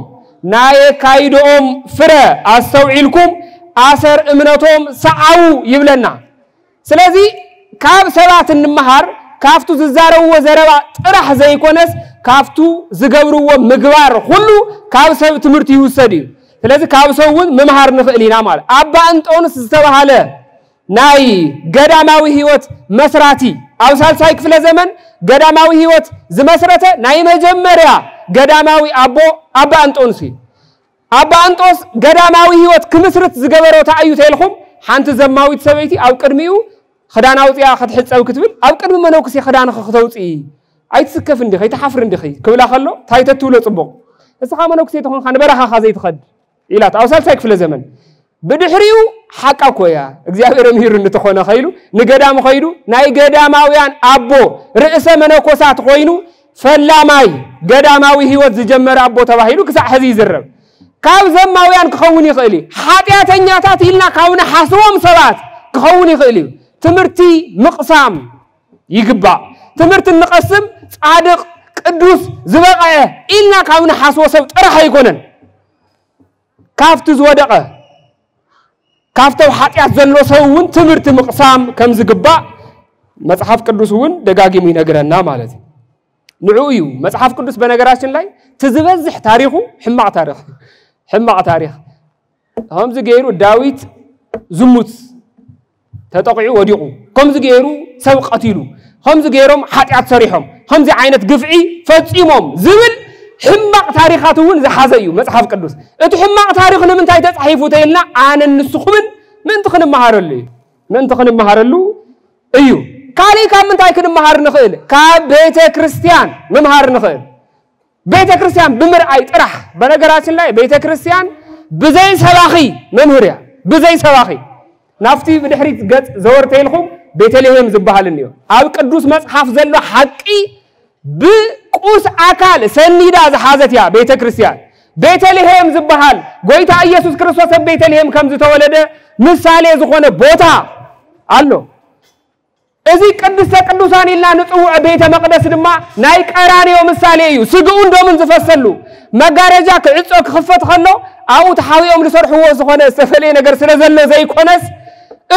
ناي كايدوم فره استوعيلكم أسر امنتهم سعوا يبلنا سلازي كاب سبات النمهار كافتو ززارو وزربا طرح زي كونس كافتو زغبرو مغبار كله كاب سب تمرتي يوسدي سلازي كاب سوون ممهار نخلينا مال ابا انطونس ዝተባሃለ ናይ ገዳማዊ ህይወት መስራቲ አው ሳልሳይ ክፍለ ዘመን ገዳማዊ ህይወት ዝመስረተ ናይ መጀመሪያ ገዳማዊ አባ አንጦንስ አባ አንጦስ ገዳማዊ ህይወት ክምስርት ዝገበረው ታዩ ተልኹም ሓንቲ ዘማዊት ሰበይቲ አው ቅድሚው خدان أوتيا خد حتساو كتبل أو كرم منوكسي خدان خختوتي أي تسكف عندي خي تحفر عندي خي كولا خلو تايت تولو صبو بس خا منوكسي تكون خان برخا خازيت خد إلى توصل سايك في الزمن بدحريو حقا كويا እግዚአብሔር ምሂር እንተኾነ ኸይሉ ንገዳም ኸይዱ ናይ ገዳማውያን አቦ ርዕሰ መነኮሳት ኾይኑ ፈላማይ ገዳማዊ ህይወት ዝጀመረ አቦ ተባሂሉ ክሳዕ ሕዚ ይዝረብ ካብ ዘማውያን ክኸውን ይኽእል ኃጢአተኛታት ኢልና ካውነ ሓስቦም ሰባት ክኸውን ይኽእል تمرتي مقسام يقبع تمرت النقسم صادق قدوس زبقه إلنا كاونا حاسوسب طرح يكونن كافت زودقه كافتو حطيات زلو سوون تمرت مقسام كم زقبع مصحف قدوس ون دغاغيم ينغرنا معناتي نعويو مصحف قدوس بنغراشن لاي تزبزح تاريخو حماق تاريخ هم زغيرو داويت زموت تتقعوا وديقوا خمس جيرو سبق قتيلو خمس جيرهم حتى صريحهم خمس عينة قفعي فتيمهم زبل حماق تاريخاتهم زحازيو مصحف قدوس انتو حماق تاريخنا من تاي تصحيفو تيلنا عن النسخمن من تخن مهارلو ايو كالي كان من تاي كن مهار نخيل كبيت كريستيان ممهار نخيل بيت كريستيان بمرأي طرح بنغراتين لاي بيت كريستيان بزي سواخي ممهريا بزي سواخي نافتي بدحريت قد زورتيلكم بيتلهم زبحالنيو اب قدوس مصحف زلو حقي بقوس اكال سنيدا زحازت يا بيت كريستيان بيتلهم زبحال غويتا ኢየሱስ ክርስቶስ በቤተልሔም ከምዝ ተወለደ ምሳሌ ዝኾነ ቦታ አሎ እዚ ቅድስተ ቅዱሳን ኢልና ንጽውዕ ቤተ መቅደስ ድማ ናይ ቀራንዮ ምሳሌ እዩ ስግኡ እንደምን ዝፈሰሉ መጋረጃ ክዕጾ ክኽፈት ከሎ አው ተሓዊኦም ልሰርሕዎ ዝኾነ ዝተፈለየ ነገር ስለዘለ ዘይኮነስ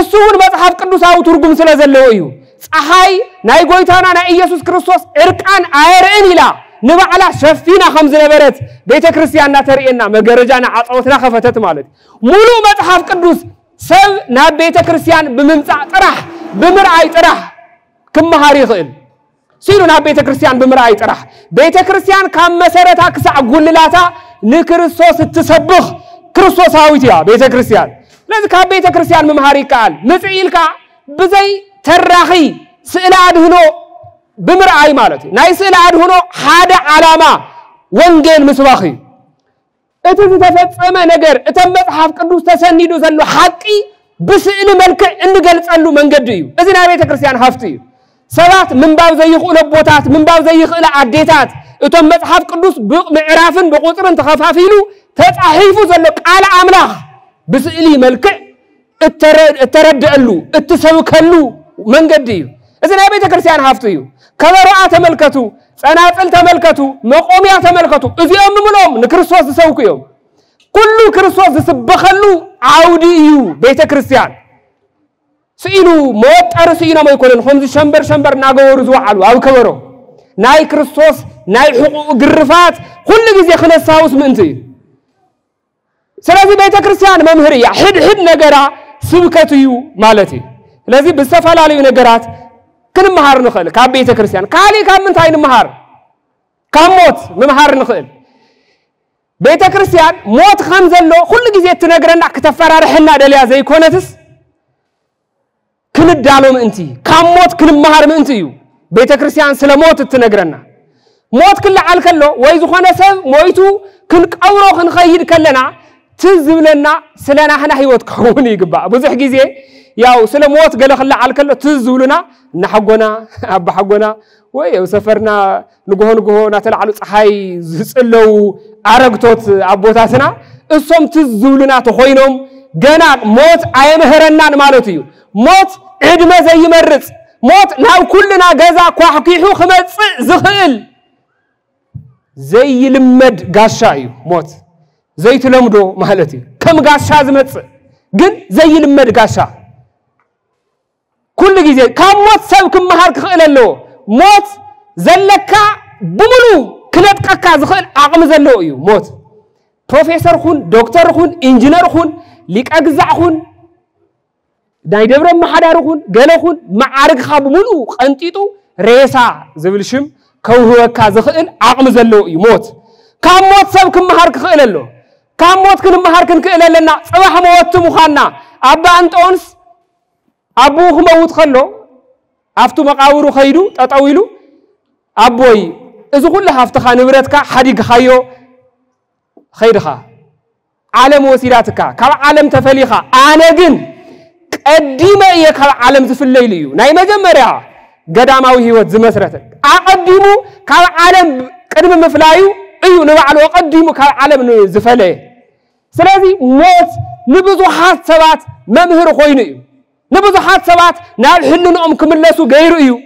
እሱውን መጽሐፍ ቅዱሳው ትርጉም ስለዘለው እዩ ፀሐይ ናይ ጎይታና ናይ ኢየሱስ ክርስቶስ እርቃን አይረን ኢላ ንባዕላ ሸፊና ከም ዝነበረት ቤተ ክርስቲያንና ተርእየና መጋረጃና ዓጾትና ከፈተት ማለት ሙሉ መጽሐፍ ቅዱስ ሰብ ናብ ቤተ ክርስቲያን ብምምጻእ ጥራሕ ብምርአይ ጥራሕ ክመሃር ይኽእል ሲሉ ናብ ቤተ ክርስቲያን ብምርአይ ጥራሕ ቤተ ክርስቲያን ካብ መሰረታ ክሳዕ ጉልላታ ንክርስቶስ እትሰብኽ ክርስቶሳዊት ያ ቤተ ክርስቲያን لذلك كابيت كريستيان ممهاري قال مصيلك بزي تراخي سئل ادهنو بمرعاي مالتي ناي سئل ادهنو حدا علامه وانجيل مسواخي اتي تفصمه ነገር እተም መጽሐፍ ቅዱስ ተሰኒዱ ዘሎ ሐቂ بسئل መልክ እንገልጸሉ መንገድ እዩ እዚና ቤተ ክርስቲያን ሀፍቲ ሰባት ምንባብ ዘይኽእሉ ቦታት ምንባብ ዘይኽእሉ አዴታት እተም መጽሐፍ ቅዱስ ብምዕራፍን በቁጥርን ተኸፋፊሉ ተጻሒፉ ዘሎ ቃል አምላክ بسئلي ملك التردألو التسوكلو من قديو إذن أبيت كرسيان حافتيو كبرعا تملكتو سنافل تملكتو مقوميا تملكتو إذي أمملهم نكرسوس تسوكيو كل كرسوس تسبخلو عوديو بيت كرسيان سئلو موت أرسينا ما يكونن خمس شمبر ناقور زوعلو أو كبرو ناي كرسوس ناي حقوق قرفات كل جزي خلص ساوس منتي سلازي بيت كريستيان ممهرية حد نجرا سبكتيو مالتي لازم بالسفالة عليه نجرات كن مهار نخل كاب بيت كريستيان كالي كاب من تاين مهار كام موت مهار نخل بيت كريستيان موت خمزلو كل جزء تنجرنا كتفرار حنا دليا زي كونتس كن الدالو منتي كام موت كن مهار منتيو بيت كريستيان سلاموت تنجرنا موت كل عالكلو ويزو خنا سب مويتو كن قورو خن خيد كلنا تزبلنا سلنا حنا هيوت كوني يقبع بزح جزء ياو سلم موت قال خلا على كله تزبلنا نحقنا أب حقنا ويا سفرنا نجوه نطلع على صحي زلوا عرقتوت أبوتاتنا الصم تزبلنا تخوينهم جنا موت عيم هرنا مالتيو موت عدم زي مرت موت ناو كلنا جزا كوحكيحو خمس زخيل زي المد قاشايو موت زي تلمدو مالتي كم قاشا زمت جن زي المد قاشا كل جزء كم موت سب كم مهارك خيل موت زلكا بملو كلت كاكا زخيل عقم زلو يو موت بروفيسور خون دكتور خون انجينير خون ليك أجزاء خون داي دبر محدار خون جل خون معارك خاب ملو أنتيتو ريسا زبلشم كوه كازخيل عقم زلو يموت كم موت سب كم مهارك خيل له كم موت كن مهارك خيل لنا صباح موت مخنا أبا أنت أنس أبوه موت خلو أفتو مقاورو خيرو تطاويلو أبوي إذا كل هفتخا نبرتك حديق خيو خيرها عالم وسيراتك كم عالم تفليخا أنا جن قديمة إياك عالم في الليل يو ناي مجمرها قدامه هو زمسرتك أقدمه كم عالم قدم مفلايو أيو نوعل وقدمه كم عالم زفله سلازي موت نبضو حات سبات ممهر خوينيو نبضو حات سبات نال حلون كملسو غيرو يو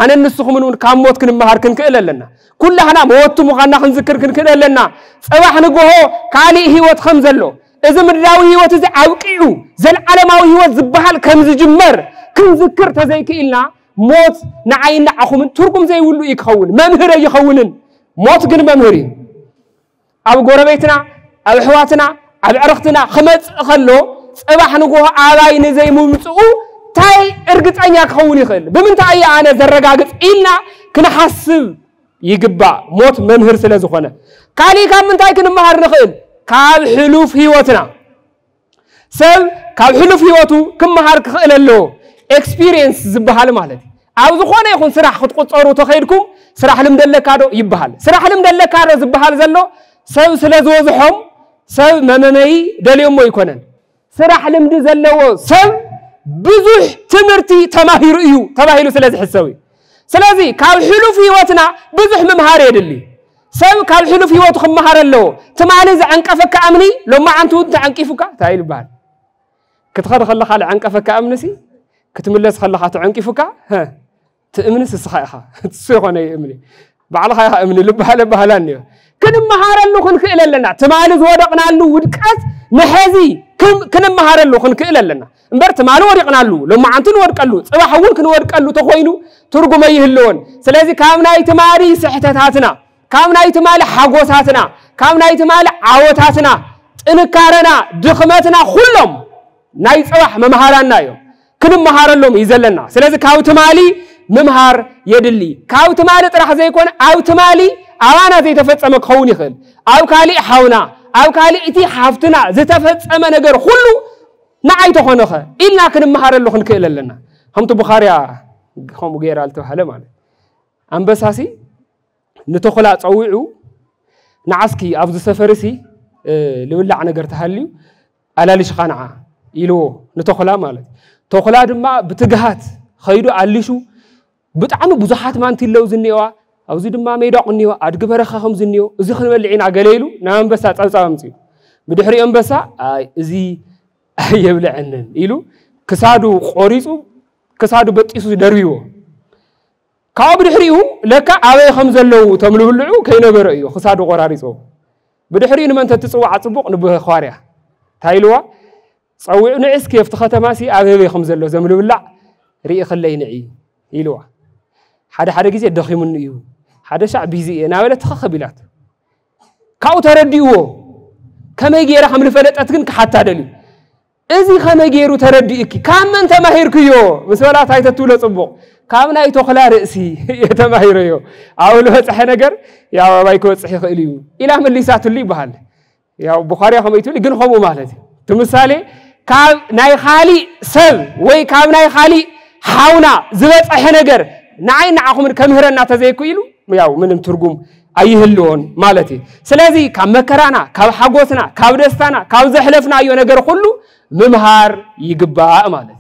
أنا نسخ منون كم موت كن مهار كن كإلا لنا كلنا موت مغنى خنذكر كن كإلا لنا صباح نجوه كالي هو تخمزلو إذا من راوي هو تزع عوقيو زل علماوي هو زبحال كمز جمر كن ذكر تزيك إلنا موت نعين نعخو من تركم زي ولو يخون ممهر يخونن موت جن ممهري أبو قربيتنا أبو حواتنا أبو عرختنا خمس خلو صباح نجوه علاين زي ممتو تاي ارقت أن يخون يخل بمن تاي أنا زرقاقت إلنا كنا حسب يقبع موت ممهر سلازخونه كالي كم من تاي كنا مهر نخل كاب حلوف هيوتنا سب كاب حلوف هيوتو كم مهار كخيل له experience زبحال مالتي عاوز خونه يكون سرح خد قصارو تخيركم سرح لمدلكادو يبحال سرح لمدلكادو زبحال زلو سب سلازوزحهم سب مممي دليوم مو يكونن سرح لمد زلو سب بزح تمرتي تماهير ايو تماهير سلازي حسوي سلازي كاب حلوف هيوتنا بزح ممهار يدلي سب كاب حلوف هيوتو خم مهار له تمالز عنقفك أمني لو ما عنتو أنت عنقفك تايل بال كتخر خلّ خال عنقفك أمنسي كتملس خلّ خاتو عنقفك ها تأمنس الصحيحة تسوقنا يأمني بعلها يا أمني لبها لانيو كن مهار له خن كإلا لنا تمالز ورقنا له ودكات محازي كن مهار له خن كإلا لنا امبرت مالو ورقنا له لو ما عنتو ورق له صباح أول كن ورق له تخوينو ترجم يهلون سلازي كامنا يتماري صحتاتنا كامنا يتمال حقوساتنا كامنا يتمال عوتاتنا انكارنا دخمتنا كلهم ناي صباح ممهارنا يو كن مهار لهم يزلنا سلازي كاو تمالي ممهار يدلي كاو تمالي طرح زي يكون او تمالي اوانا زي تفصم كون يخل او كالي حونا او كالي اتي حافتنا زي تفصم ነገር ሁሉ نعي تخونخ إلا كن مهار له خن كيللنا همتو بخاريا هم غير التو حاله ማለት አንበሳሲ نتخلا صويعو نعسكي ابز سفرسي لولع ነገር ተሃልዩ አላልሽ ኻንዓ ኢሎ نتخلا ማለት ተخلا ድማ ብትግሃት خيدو አልሹ ብጣዕሚ ብዙሓት ማንቲ ለው ዝኒዋ ኣብዚ ድማ ሜዳ ቅኒዋ አድግ በረኻ ከም ዝኒዮ እዚ ክንበልዒና ገለይሉ ናንበሳ ጻጻምጽ ብድሕሪ አንበሳ እዚ يبلعن إلو كسادو قريصو كسادو بتيسو دريو كاب دحريو لك أبي خمسة لو تملو اللعو كينو بريو كسادو قراريصو بدحري إنما أنت تسوى عصبوق نبه خواريا تايلوا صوّع نعس كيف تختماسي أبي خمسة لو زملو اللع ريء خلي نعي إلوا حدا جزء دخيم النيو حدا شعب بيزي أنا ولا تخبيلات كاو ترديو كما يجي رحم الفلت أتكن كحتى دلي إذا خما يجيرو ترديك كم أنت ماهر كيو مسؤولات هاي تطول صبوق كم ناي تخلا رأسي يتماهريو أولو صحيح نجر يا بايكو صحيح إليو إلى من اللي ساتو اللي بحال يا بخاري خما يتولي جن خمو مالتي تمثالي كم ناي خالي سب وي كم ناي خالي حاونا زبط صحيح نجر ناي نعاهم كم هرنا تزيكو إلو ياو منهم ترجم ኣይህልዎን ማለት እዩ ስለዚ ካብ መከራና ካብ ሓጎስና ካብ ደስታና ካብ ዘሕለፍናዮ ነገር ሁሉ ምምሃር ይግባእ ማለት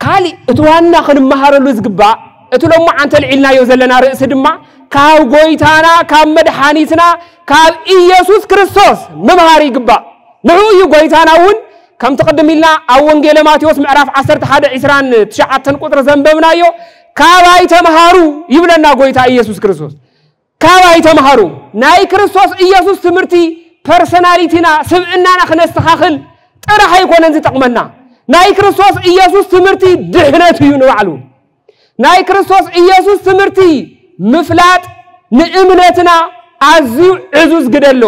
ካሊ እትዋና ክንመሃረሉ ዝግባእ እትሎሞ አንተ ልዒልናዮ ዘለና ርእስ ድማ ካብ ጎይታና ካብ መድኃኒትና ካብ ኢየሱስ ክርስቶስ ምምሃር ይግባእ ንዑ እዩ ጎይታናውን ከም ተቀድሚልና ኣብ ወንጌል ማቴዎስ ምዕራፍ 11:29 ቁጥር ዘንበብናዮ ካባይ ተመሃሩ ይብለና ጎይታ ኢየሱስ ክርስቶስ ካባይ ተመሃሩ ናይ ክርስቶስ ኢየሱስ ትምርቲ ፐርሰናሊቲና ስብዕናና ክነስተኻኽል ጥራሕ ኣይኮነን ዝጠቅመና ናይ ክርስቶስ ኢየሱስ ትምርቲ ድሕነት እዩ ንባዕሉ ናይ ክርስቶስ ኢየሱስ ትምርቲ ምፍላጥ ንእምነትና ኣዝዩ ዕዙዝ ግደሎ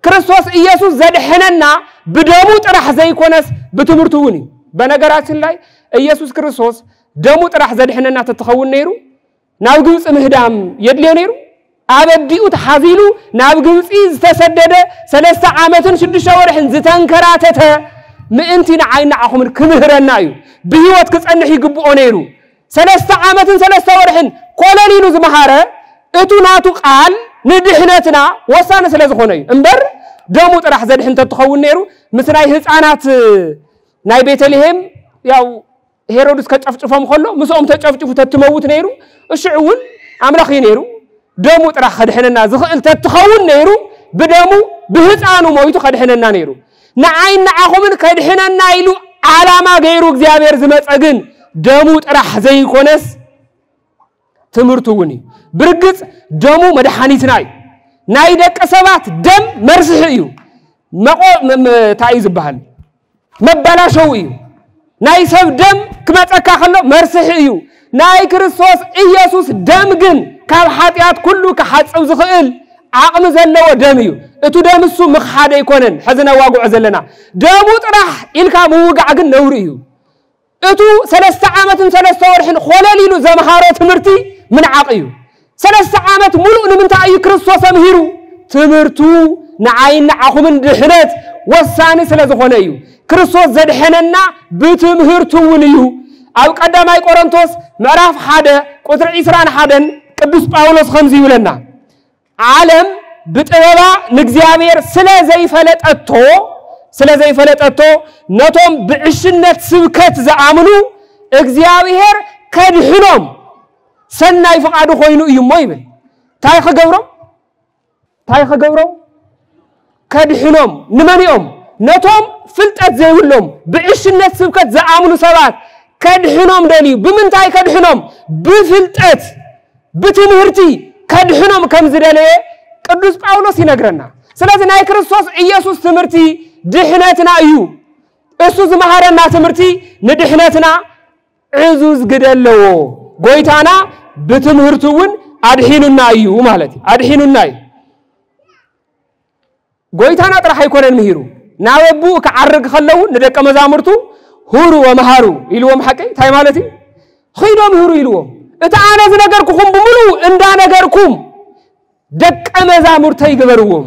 ክርስቶስ ኢየሱስ ዘድሕነና በደሙ ጥራሕ ዘይኮነስ በትምርቱ ውኒ በነገራችን ላይ ኢየሱስ ክርስቶስ ደሙ ጥራሕ ዘድሕነና ተተኸውን ነይሩ ናብ ግብጽ ምህዳም የድልዮ ነይሩ አበዲኡ ተሐዚሉ ናብ ግብጽ ዝተሰደደ 3 ዓመትን 6 ወርሕን ዝተንከራተተ ምእንቲና ዓይና አኹምን ክምህረና እዩ በህይወት ክጸንሕ ይግብኦ ነይሩ 3 ዓመትን 3 ወርሕን ኮለሊሉ ዝመሃረ እቱ ናቱ ቃል ንድሕነትና ወሳነ ስለዝኾነ እዩ እምበር ደሙ ጥራሕ ዘድሕን ተተኸውን ነይሩ ምስናይ ህፃናት ናይ ቤተልሔም ያው ሄሮድስ ከጨፍጭፎም ከሎ ምስኦም ተጨፍጭፉ ተትመውት ነይሩ እሽዑውን አምላኽ ነይሩ ደሙ ጥራሕ ከድሕነና ዝኽእል ተትኸውን ነይሩ በደሙ በህፃኑ ሞይቱ ከድሕነና ነይሩ ንዓይና አኹምን ከድሕነና ኢሉ ዓላማ ገይሩ እግዚአብሔር ዝመጸግን ደሙ ጥራሕ ዘይኮነስ ትምርቱ ውኒ ብርግጽ ደሙ መድኃኒትና እዩ ናይ ደቀ ሰባት ደም መርስሕ እዩ ታዩ ዝበሃል መባላሸው እዩ ናይ ሰብ ደም ክመጸካ ከሎ መርስሕ እዩ ናይ ክርስቶስ ኢየሱስ ደም ግን ካብ ኃጢአት ኩሉ ከሐጽብ ዝኽእል ዓቅም ዘለዎ ደም እዩ እቱ ደም እሱ ምኽሓደ ይኮነን ሕዝነ ዋጉዕ ዘለና ደሙ ጥራሕ ኢልካ ምውጋዕ ግን ነውር እዩ እቱ 3 ዓመትን 3 ወርሕን ኾለሊሉ ዘመሃሮ ትምርቲ ምን ዓቅዩ 3 ዓመት ሙሉእ ንምንታይ እዩ ክርስቶስ አምሂሩ ትምርቱ ንዓይና አኹምን ድሕነት ወሳኒ ስለዝኾነ እዩ ክርስቶስ ዘድሕነና ብትምህርቱ ውንዩ ኣብ ቀዳማይ ቆሮንቶስ ምዕራፍ 1 ቁጥር 21 ቅዱስ ጳውሎስ ከምዚ ይብለና ዓለም ብጥበባ ንእግዚአብሔር ስለዘይፈለጠቶ ነቶም ብዕሽነት ስብከት ዘአምኑ እግዚአብሔር ከድሕኖም ሰናይ ፍቃዱ ኮይኑ እዩ ሞይብል ታይ ኸገብሮም ከድሕኖም ንመኒኦም ነቶም ፍልጠት ዘይብሎም ብዕሽነት ስብከት ዘአምኑ ሰባት ከድሕኖም ደልዩ ብምንታይ ከድሕኖም ብፍልጠት ብትምህርቲ ከድሕኖም ከም ዝደለየ ቅዱስ ጳውሎስ ይነግረና ስለዚህ ናይ ክርስቶስ ኢየሱስ ትምህርቲ ድሕነትና እዩ እሱ ዝመሃረና ትምህርቲ ንድሕነትና ዕዙዝ ግደለዎ ጎይታና በትምህርቱውን አድሂኑና እዩ ማለት አድሂኑና እዩ ጎይታና ጥራሕ አይኮነን ምሂሩ ናበቡ ከዓርግ ከለው ንደቀ መዛሙርቱ ሁሩ ወመሃሩ ኢልዎም ሐቀ ታይ ማለት እዩ ኺዶም ሁሩ ኢልዎም እታ አነ ዝነገርኩኩም ብሙሉ እንዳ ነገርኩም ደቀ መዛሙርተ ይግበርዎም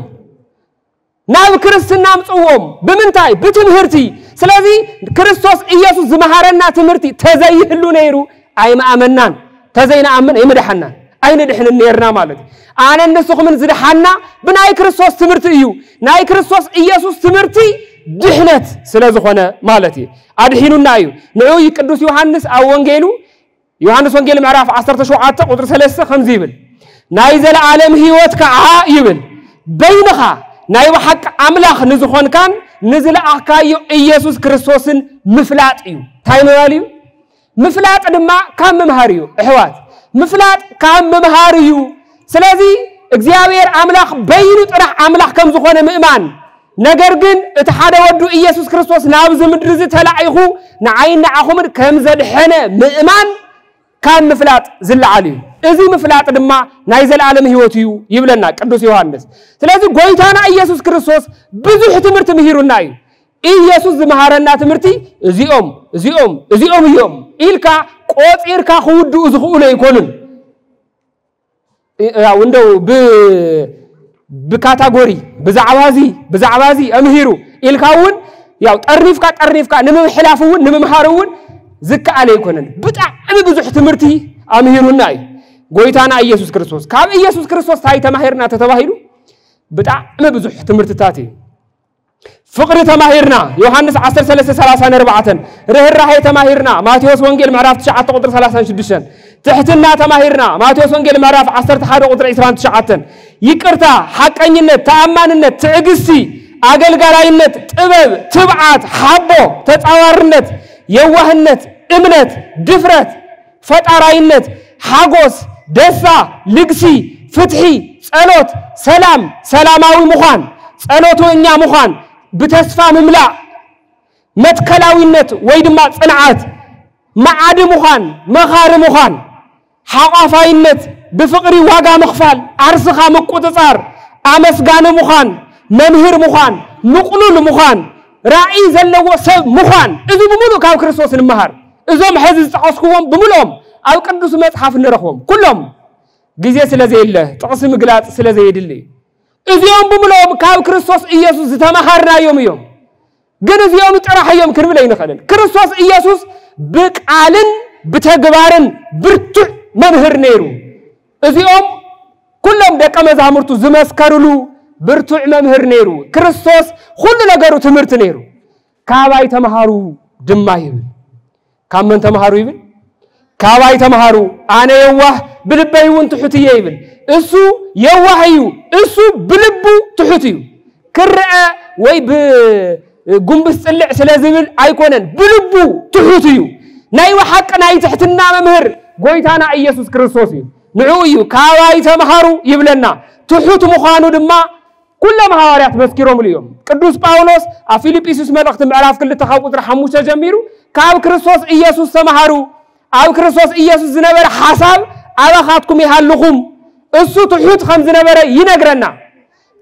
ናብ ክርስትና ምጽዎም ብምንታይ በትምህርቲ ስለዚህ ክርስቶስ ኢየሱስ ዝመሃረና ትምህርቲ ተዘይህሉ ነይሩ አይማአመናን ተዘይናአመን አይመድሐና አይነድሕን ነርና ማለት አነ እንደሱኹምን ዝድሐና ብናይ ክርስቶስ ትምህርቲ እዩ ናይ ክርስቶስ ኢየሱስ ትምህርቲ ድሕነት ስለዝኾነ ማለት እዩ አድሂኑና እዩ ንዑ ቅዱስ ዮሐንስ ኣብ ወንጌሉ ዮሐንስ ወንጌል ምዕራፍ 17 ቁጥር 3 ከምዚ ይብል ናይ ዘለዓለም ህይወት ከዓ ይብል በይንኻ ናይ በሐቅ አምላኽ ንዝኾንካን ንዝለኣኻዮ ኢየሱስ ክርስቶስን ምፍላጥ እዩ ታይ ማለት እዩ ምፍላጥ ድማ ካብ መምሃር እዩ እሕዋት ምፍላጥ ካብ መምሃር እዩ ስለዚህ እግዚአብሔር አምላኽ በይኑ ጥራሕ አምላኽ ከም ዝኾነ ምእማን ነገር ግን እቲ ሓደ ወዱ ኢየሱስ ክርስቶስ ናብ ዝምድር ዝተላኢኹ ንዓይና አኹምን ከም ዘድሐነ ምእማን ካብ ምፍላጥ ዝለዓል እዩ እዚ ምፍላጥ ድማ ናይ ዘለዓለም ህይወት እዩ ይብለና ቅዱስ ዮሐንስ ስለዚህ ጎይታና ኢየሱስ ክርስቶስ ብዙሕ ትምህርቲ ምሂሩና እዩ ኢየሱስ ዝመሃረና ትምህርቲ እዚኦም እዮም ኢልካ ቆፂርካ ክውድኡ ዝኽእሉ ይኮኑን ያው እንደው በካታጎሪ ብዛዕባዚ አምሂሩ ኢልካውን ያው ጠርኒፍካ ንምሕላፍውን ንምምሃሩውን ዝከኣለ ይኮነን ብጣዕሚ ብዙሕ ትምህርቲ አምሂሩና እዩ ጎይታና ኢየሱስ ክርስቶስ ካብ ኢየሱስ ክርስቶስ ታይ ተማሂርና ተተባሂሉ ብጣዕሚ ብዙሕ ትምህርትታት እዩ ፍቅሪ ተማሂርና ዮሐንስ 13:34 ርህራሄ ተማሂርና ማቴዎስ ወንጌል ምዕራፍ 9 ቁጥር 36 ትሕትና ተማሂርና ማቴዎስ ወንጌል ምዕራፍ 11 ቁጥር 29 ይቅርታ ሐቀኝነት ተአማንነት ትዕግስቲ አገልጋላይነት ጥበብ ትብዓት ሐቦ ተጻዋርነት የዋህነት እምነት ድፍረት ፈጣራይነት ሐጎስ ደስታ ልግሲ ፍትሒ ጸሎት ሰላም ሰላማዊ ሙኻን ጸሎተኛ ሙኻን በተስፋ መምላእ መትከላዊነት ወይ ድማ ጽንዓት ማዓድ ሙኻን መኻሪ ሙኻን ሓቋፋይነት በፍቅሪ ዋጋ መኽፋል አርስኻ መቆጣጣር አመስጋነ ሙኻን መምህር ሙኻን ምቁሉል ሙኻን ራእይ ዘለዎ ሰብ ሙኻን እዚ ብሙሉ ካብ ክርስቶስ ንመሃር እዞም ሕዚ ዝጠቀስኩዎም ብሙሉም ኣብ ቅዱስ መጽሐፍ ንረኽቦም ኩሎም ግዜ ስለዘይለ ጥቅስ ምግላጽ ስለዘይድል እዚኦም ብሙሉም ካብ ክርስቶስ ኢየሱስ ዝተማሃርናዮም እዮም ግን እዚኦም ጥራሕዮም ክንብል አይንኸልን ክርስቶስ ኢየሱስ በቃልን በተግባርን ብርቱዕ መምህር ነይሩ እዚኦም ኩሎም ደቀ መዛሙርቱ ዝመስከሩሉ ብርቱዕ መምህር ነይሩ ክርስቶስ ሁሉ ነገሩ ትምህርት ነይሩ ካባይ ተማሃሩ ድማ ይብል ካመን ተማሃሩ ይብል ካባይ ተማሃሩ አነ የዋህ ብልበይ ወን ትሑትየ ይብል እሱ የዋህዩ እሱ ብልቡ ትሑትዩ ክርአ ወይ በጉንብስ ጽልዕ ስለዝብል አይኮነን ብልቡ ትሑትዩ ናይ ወሐቅ ናይ ትሕትና መምህር ጎይታና ኢየሱስ ክርስቶስ እዩ ንዑዩ ካባይ ተማሃሩ ይብለና ትሑት ሙኻኑ ድማ ኩሎም ሐዋርያት መስኪሮም ልዮም ቅዱስ ጳውሎስ አፊልጵስዩስ መልእክት ምዕራፍ 2 ቁጥር 5 ጀሚሩ ካብ ክርስቶስ ኢየሱስ ተማሃሩ ኣብ ክርስቶስ ኢየሱስ ዝነበረ ሐሳብ አባኻትኩም ይሃልኹም እሱ ትሑት ከም ዝነበረ ይነግረና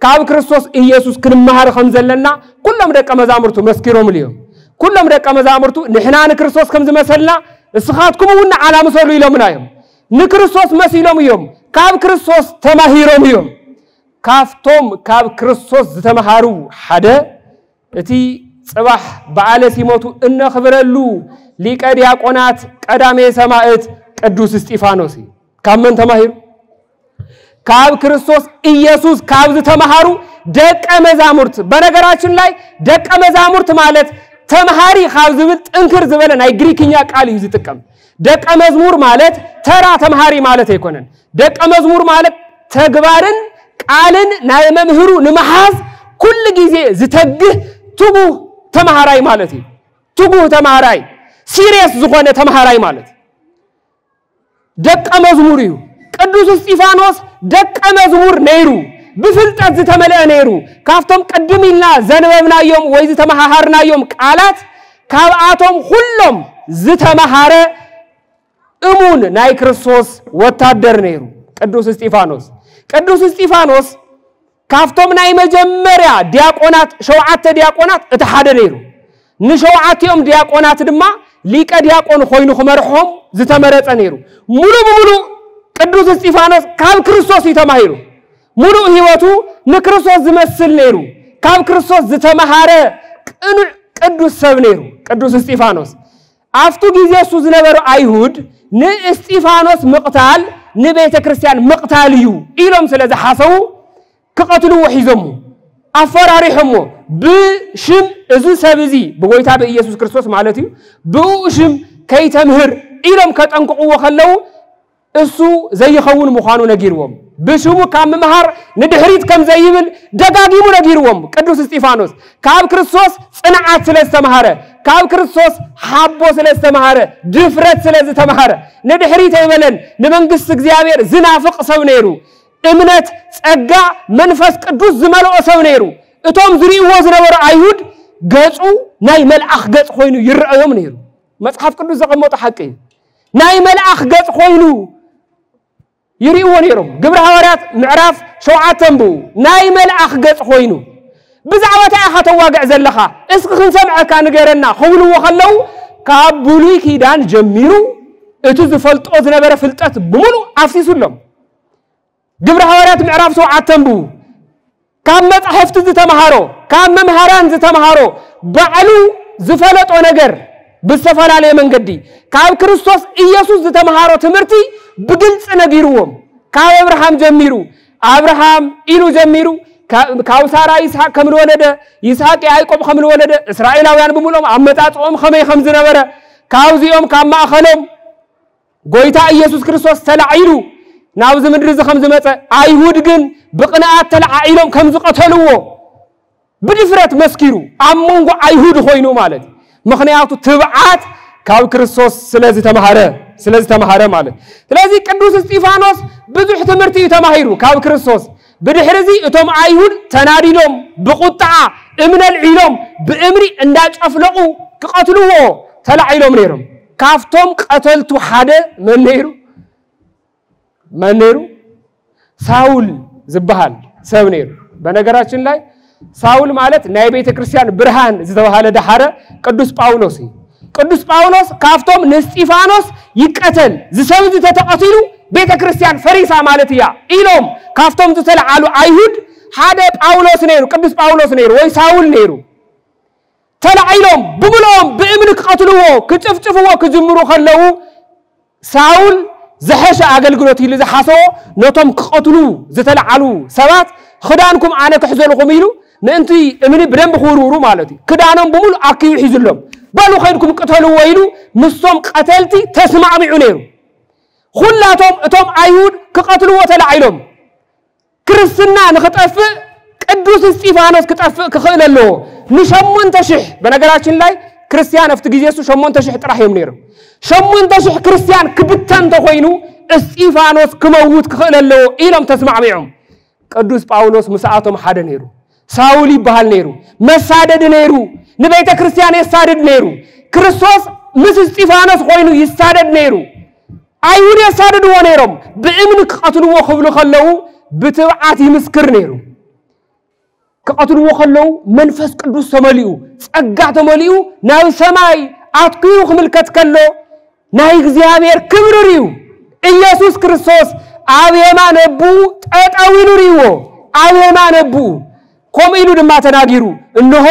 ካብ ክርስቶስ ኢየሱስ ክንመሃር ከም ዘለና ኩሎም ደቀ መዛሙርቱ መስኪሮም ልዮም ኩሎም ደቀ መዛሙርቱ ንሕና ንክርስቶስ ከም ዝመሰልና እስኻትኩም እውን ዓላምሰሉ ኢሎምናዮም ንክርስቶስ መሲሎም እዮም ካብ ክርስቶስ ተማሂሮም እዮም ካፍቶም ካብ ክርስቶስ ዝተማሃሩ ሓደ እቲ ጽባሕ በዓለ ሲሞቱ እንኽብረሉ ሊቀ ዲያቆናት ቀዳሜ ሰማዕት ቅዱስ እስጢፋኖስ ካመን ተማሂሩ ካብ ክርስቶስ ኢየሱስ ካብ ዝተማሃሩ ደቀ መዛሙርት በነገራችን ላይ ደቀ መዛሙርት ማለት ተማሃሪ ካብ ዝብል ጥንክር ዝበለ ናይ ግሪክኛ ቃል እዩ ዝጥቀም ደቀ መዝሙር ማለት ተራ ተማሃሪ ማለት አይኮነን ደቀ መዝሙር ማለት ተግባርን ቃልን ናይ መምህሩ ንመሐዝ ኩሉ ጊዜ ዝተግህ ትጉህ ተማሃራይ ማለት እዩ ትጉህ ተማሃራይ ሲሪየስ ዝኾነ ተማሃራይ ማለት ደቀ መዝሙር እዩ ቅዱስ እስጢፋኖስ ደቀ መዝሙር ነይሩ بفلتات زتملأ نيرو كافتم قدمينا زنببنايوم ወይ ዝተማሃርናዮም ቃላት ካብአቶም ሁሉም ዝተማሃረ እሙን ናይ ክርስቶስ ወታደር ነይሩ ቅዱስ እስጢፋኖስ ካፍቶም ናይ መጀመሪያ ዲያቆናት ሸውዓተ ዲያቆናት እተሓደ ነይሩ ንሸውዓተዮም ዲያቆናት ድማ ሊቀ ዲያቆን ኮይኑ ክመርሖም ዝተመረጸ ነይሩ ሙሉ በሙሉ ቅዱስ እስጢፋኖስ ካብ ክርስቶስ ይተማሂሩ ሙሉ ህይወቱ ንክርስቶስ ዝመስል ነይሩ ካብ ክርስቶስ ዝተማሃረ ቅዱስ ሰብ ነይሩ ቅዱስ እስጢፋኖስ አፍቱ ጊዜ እሱ ዝነበሩ አይሁድ ንእስጢፋኖስ መቅታል ንቤተ ክርስቲያን መቅታል እዩ ኢሎም ስለዚ ሐሰው ከቀትሉ ወሒዘሙ አፈራሪሕሞ በሽም እዚ ሰብዚ በጎይታ በኢየሱስ ክርስቶስ ማለት እዩ በሽም ከይተምህር ኢሎም ከጠንቅቁ ወኸለው እሱ ዘይኸውን መኻኑ ነጊርዎም በሽሙ ካም መሃር ንድህሪት ከም ዘይብል ደጋጊሙ ነጊርዎም ቅዱስ እስጢፋኖስ ካብ ክርስቶስ ጽንዓት ስለስተማሃረ ካብ ክርስቶስ ሐቦ ስለስተማሃረ ድፍረት ስለስተማሃረ ንድህሪት አይበለን ለመንግስት እግዚአብሔር ዝናፍቅ ሰው ነይሩ እምነት ጸጋ መንፈስ ቅዱስ ዝመልኦ ሰው ነይሩ እቶም ዝሪእዎ ዝነበሩ አይሁድ ገጹ ናይ መልአኽ ገጽ ኮይኑ ይርአዮም ነይሩ መጽሐፍ ቅዱስ ዘቀመጠ ሐቅ ናይ መልአኽ ገጽ ኮይኑ ይሪእዎ ነይሮም ግብረ ሐዋርያት ምዕራፍ 7 ናይ መልአኽ ገጽ ኮይኑ ብዛዕባታ አኸተዋግዕ ዘለኻ እስኪ ክንሰምዓካ ንገረና ኸብልዎ ኸለው ካብ ብሉይ ኪዳን ጀሚሩ እቲ ዝፈልጦ ዝነበረ ፍልጠት ብሙሉ አፍሲሱሎም ግብረ ሐዋርያት ምዕራፍ 7 ካብ መጽሐፍት ዝተማሃሮ ካብ መምሃራን ዝተማሃሮ ባዕሉ ዝፈለጦ ነገር بالسفلالي من قدي كاب كريستوس إيسوس تمهارو تمرتي بقلص نجيروهم كاب أبراهام جميرو أبراهام إلو جميرو كاب سارة إسحاق كمل ولده إسحاق يعقوب كمل ولده إسرائيل ويان بمولهم عمتات خمي خمسنا برا كاب زيهم كاب ما خلهم قويتا إيسوس كريستوس تلعيلو ناوز من رزق خمس متى أيهود جن بقناعات تلعيلهم كم قتلوه بدفرات مسكيرو أمونغو أيهود خوينو مالد مخنياتو تبعات كاب كريستوس سلازي تمهاره مالد سلازي قدوس استيفانوس بزح تمرتي تمهيرو كاب كريستوس بدحرزي اتم أيهود تناديلهم بقطعة امن العلم بامري انداج افلقو كقتلوه تلعيلهم نيرم كافتم قتلتو حدا من نيرو ساول زبحان سب نيرو بنغراتشن لاي ساول مالت ناي بيت كريستيان برهان زتوهاله دحاره قدوس باولوس كافتم نستيفانوس يقتل زسبز تتقتلوا بيت كريستيان فريسا مالتيا إلهم كافتم تتلعلو أيهود حدا باولوس نيرو قدوس باولوس نيرو وي ساول نيرو تلعيلهم بملهم بإمنك قتلوه كتفوه كجمرو خلوه ساول زحش أقلقلوتي اللي زحاسو نوتم قتلو زتلعلو سبات خدانكم أنا كحزنكم إلو نأنتي إمني بدن بخورورو مالتي كدانهم بمول أكيو حزلهم بالو خيركم قتلوا ويلو نصهم قتلتي تسمع بعينيرو خلاتهم اتهم أيهود كقتلوا وتلعيلهم كريستنا نخطف قدوس استيفانوس كطف كخيل له نشمون تشح بنغراتشن لاي كريستيان افتغيزيسو شمون تشح طراحيم نيرو شمون تشح كريستيان كبتان تخوينو استيفانوس كموت كخيل له إلهم تسمع بعيهم قدوس باولوس مساعتهم حدا نيرو ساولي بحال نيرو مسادد نيرو نبيت كريستيان يسادد نيرو كريستوس مس استيفانوس خوينو يسادد نيرو أيهود يسادد ونيرم بإمنك قتلوا وخبلوا خلوا بتبعات مسكر نيرو كقتلوا وخلوا منفس قدوس تمليو صقع تمليو ناو سماي أتقيو خملكت كلو ناي እግዚአብሔር ክብር ሪው ኢየሱስ ክርስቶስ አብየማ ነቡ ጠጣዊኑ ሪዎ አብየማ ነቡ ኮሚሉ ድማ ተናጊሩ እነሆ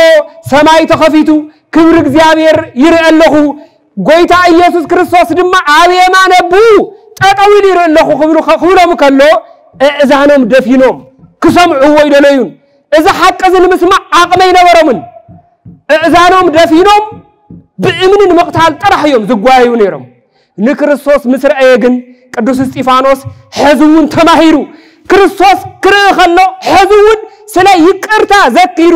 ሰማይ ተኸፊቱ ክብር እግዚአብሔር ይርአለሁ ጎይታ ኢየሱስ ክርስቶስ ድማ አብየማ ነቡ ጠጣዊኑ ይርአለሁ ክብሎም ከሎ እዛኖም ደፊኖም ክሰምዑ ወይደለዩን እዛ ሐቀዝን ምስማዕ አቅመይ ነበረምን እዛኖም ደፊኖም بإمن مقتال طرحيهم زغوايو نيرم نكريستوس مسرعي ግን ቅዱስ እስጢፋኖስ ሕዝቡን ተማሂሩ ክርስቶስ ክረኸሎ ሕዝቡን ስለ ይቅርታ ዘክሩ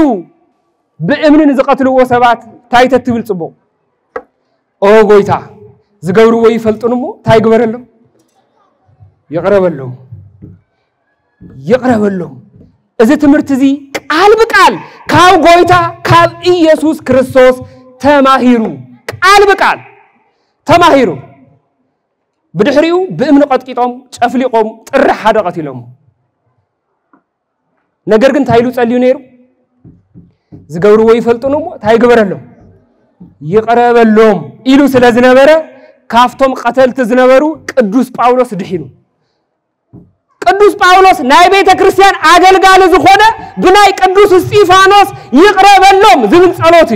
በእምንን ዝቀትልዎ ሰባት ታይተት ብልጽቦ ኦ ጎይታ ዝገብሩ ወይ ፈልጡንሞ ታይግበረሎም ይቅረበሎም እዚ ትምርት እዚ ቃል በቃል ካብ ጎይታ ካብ ኢየሱስ ክርስቶስ تماهيرو قال بقال تماهيرو بدحريو بامن قطقيطوم ጨፍሊቆም ጥር ሓደ ቀትሎም ነገር ግን ታይሉ ጸልዩ ነይሩ ዝገብሩ ወይ ፈልጡንሞ ታይግበረሎም ይቀረበሎም ኢሉ ስለዝነበረ ካፍቶም ቀተልት ዝነበሩ ቅዱስ ጳውሎስ ድሒኑ ቅዱስ ጳውሎስ ናይ ቤተ ክርስቲያን አገልጋለ ዝኾነ ብናይ ቅዱስ እስጢፋኖስ ይቀረበሎም ዝብል ጸሎት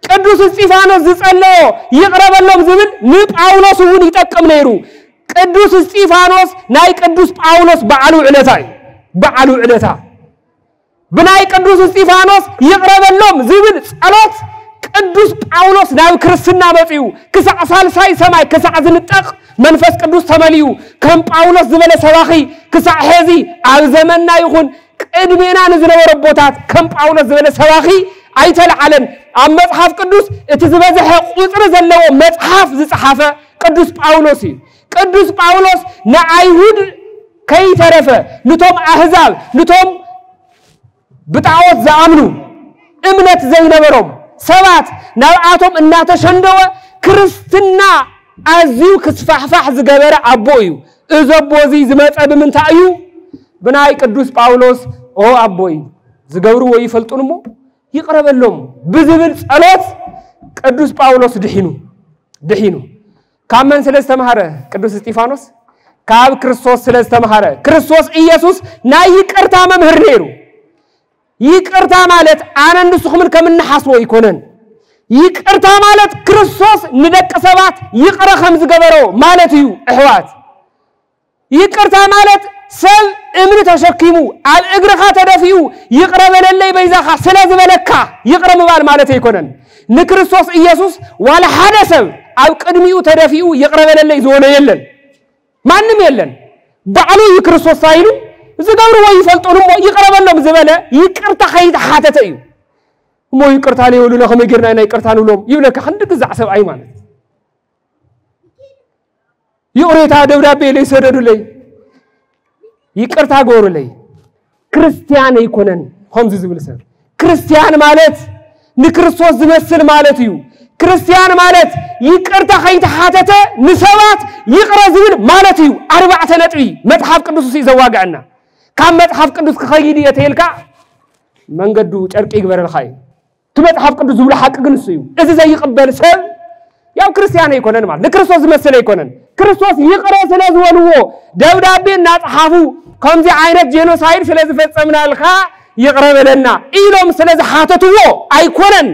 ቅዱስ እስጢፋኖስ ዝጸለዮ ይቀረበሎም ዝብል ንጳውሎስ እውን ይጠቅም ነይሩ ቅዱስ እስጢፋኖስ ናይ ቅዱስ ጳውሎስ በዓሉ ዕለታ ብናይ ቅዱስ እስጢፋኖስ ይቀረበሎም ዝብል ጸሎት ቅዱስ ጳውሎስ ናብ ክርስትና መጽዩ ክሳዕ ሳልሳይ ሰማይ ክሳዕ ዝንጠቅ መንፈስ ቅዱስ ተመልዩ ከም ጳውሎስ ዝበለ ሰባኺ ክሳዕ ሄዚ ኣብ ዘመንና ይኹን ቅድሜና ንዝነበረ ቦታት ከም ጳውሎስ ዝበለ ሰባኺ አይተልዓለን ኣብ መጽሐፍ ቅዱስ እቲ ዝበዝሐ ቁጥር ዘለዎ መጽሐፍ ዝጽሐፈ ቅዱስ ጳውሎስ ንአይሁድ ከይተረፈ ንቶም አሕዛብ ንቶም ብጣዖት ዘአምኑ እምነት ዘይነበሮም ሰባት ናብአቶም እናተሸንደወ ክርስትና ኣዝዩ ክስፋሕፋሕ ዝገበረ አቦ እዩ እዚ ኣቦዚ ዝመጸ ብምንታይ እዩ ብናይ ቅዱስ ጳውሎስ ኦ አቦይ ዝገብሩ ወይ ይፈልጡንሞ ይቀረበሎም ብዝብል ጸሎት ቅዱስ ጳውሎስ ድሒኑ ካመን ስለስተማረ ቅዱስ እስጢፋኖስ ካብ ክርስቶስ ስለስተማረ ክርስቶስ ኢየሱስ ናይ ይቅርታ መምህር ነይሩ ይቅርታ ማለት አነ ንስኹምን ከምንሐስቦ ይኮነን ይቅርታ ማለት ክርስቶስ ንደቀ ሰባት ይቅረ ከም ዝገበረው ማለት እዩ እህዋት ይቅርታ ማለት ሰብ እምነ ተሸኪሙ አብ እግርኻ ተደፊኡ ይቅረበለለይ በይዛኻ ስለዝበለካ ይቅረ ምባል ማለት አይኮነን ንክርስቶስ ኢየሱስ ዋላ ሓደ ሰብ አብ ቅድሚኡ ተደፊኡ ይቅረበለለይ ዝወነ የለን ማንም የለን ባዕሉ ይክርስቶስ ሳይሉ ዝገብሩ ወይ ይፈልጡን ይቅረበሎም ዝበለ ይቅርታ ኸይት ሓተተ እዩ ሞ ይቅርታ ለይውሉ ለኸመ ጌርና ናይ ይቅርታ ንብሎም ይብለካ ክንድ ግዛዕ ሰብ አይ ማለት ይቅሬታ ደብዳቤ ለይ ሰደዱለይ ይቅርታ ጎሩለይ ክርስቲያን አይኮነን ኸምዝ ዝብል ሰብ ክርስቲያን ማለት ንክርስቶስ ዝመስል ማለት እዩ ክርስቲያን ማለት ይቅርታ ኸይት ሓተተ ንሰባት ይቅረ ዝብል ማለት እዩ 4 ነጥቢ መጽሐፍ ቅዱስ ይዘዋጋዕና ካብ መጽሐፍ ቅዱስ ከኸይድ የተልካ መንገዱ ጨርቂ ይግበረልኻይ ትመጽሐፍ ቅዱስ ዝብሉ ሐቅ ግን እዩ እዚ ዘይቅበል ሰብ ያው ክርስቲያን አይኮነን ማለት ንክርስቶስ ዝመስል አይኮነን ክርስቶስ ይቅረ ስለዝወልዎ ደብዳቤ እናጽሐፉ ከምዚ አይነት ጄኖሳይድ ስለዝፈጸምናልካ ይቅረበለና ኢሎም ስለዝሓተትዎ አይኮነን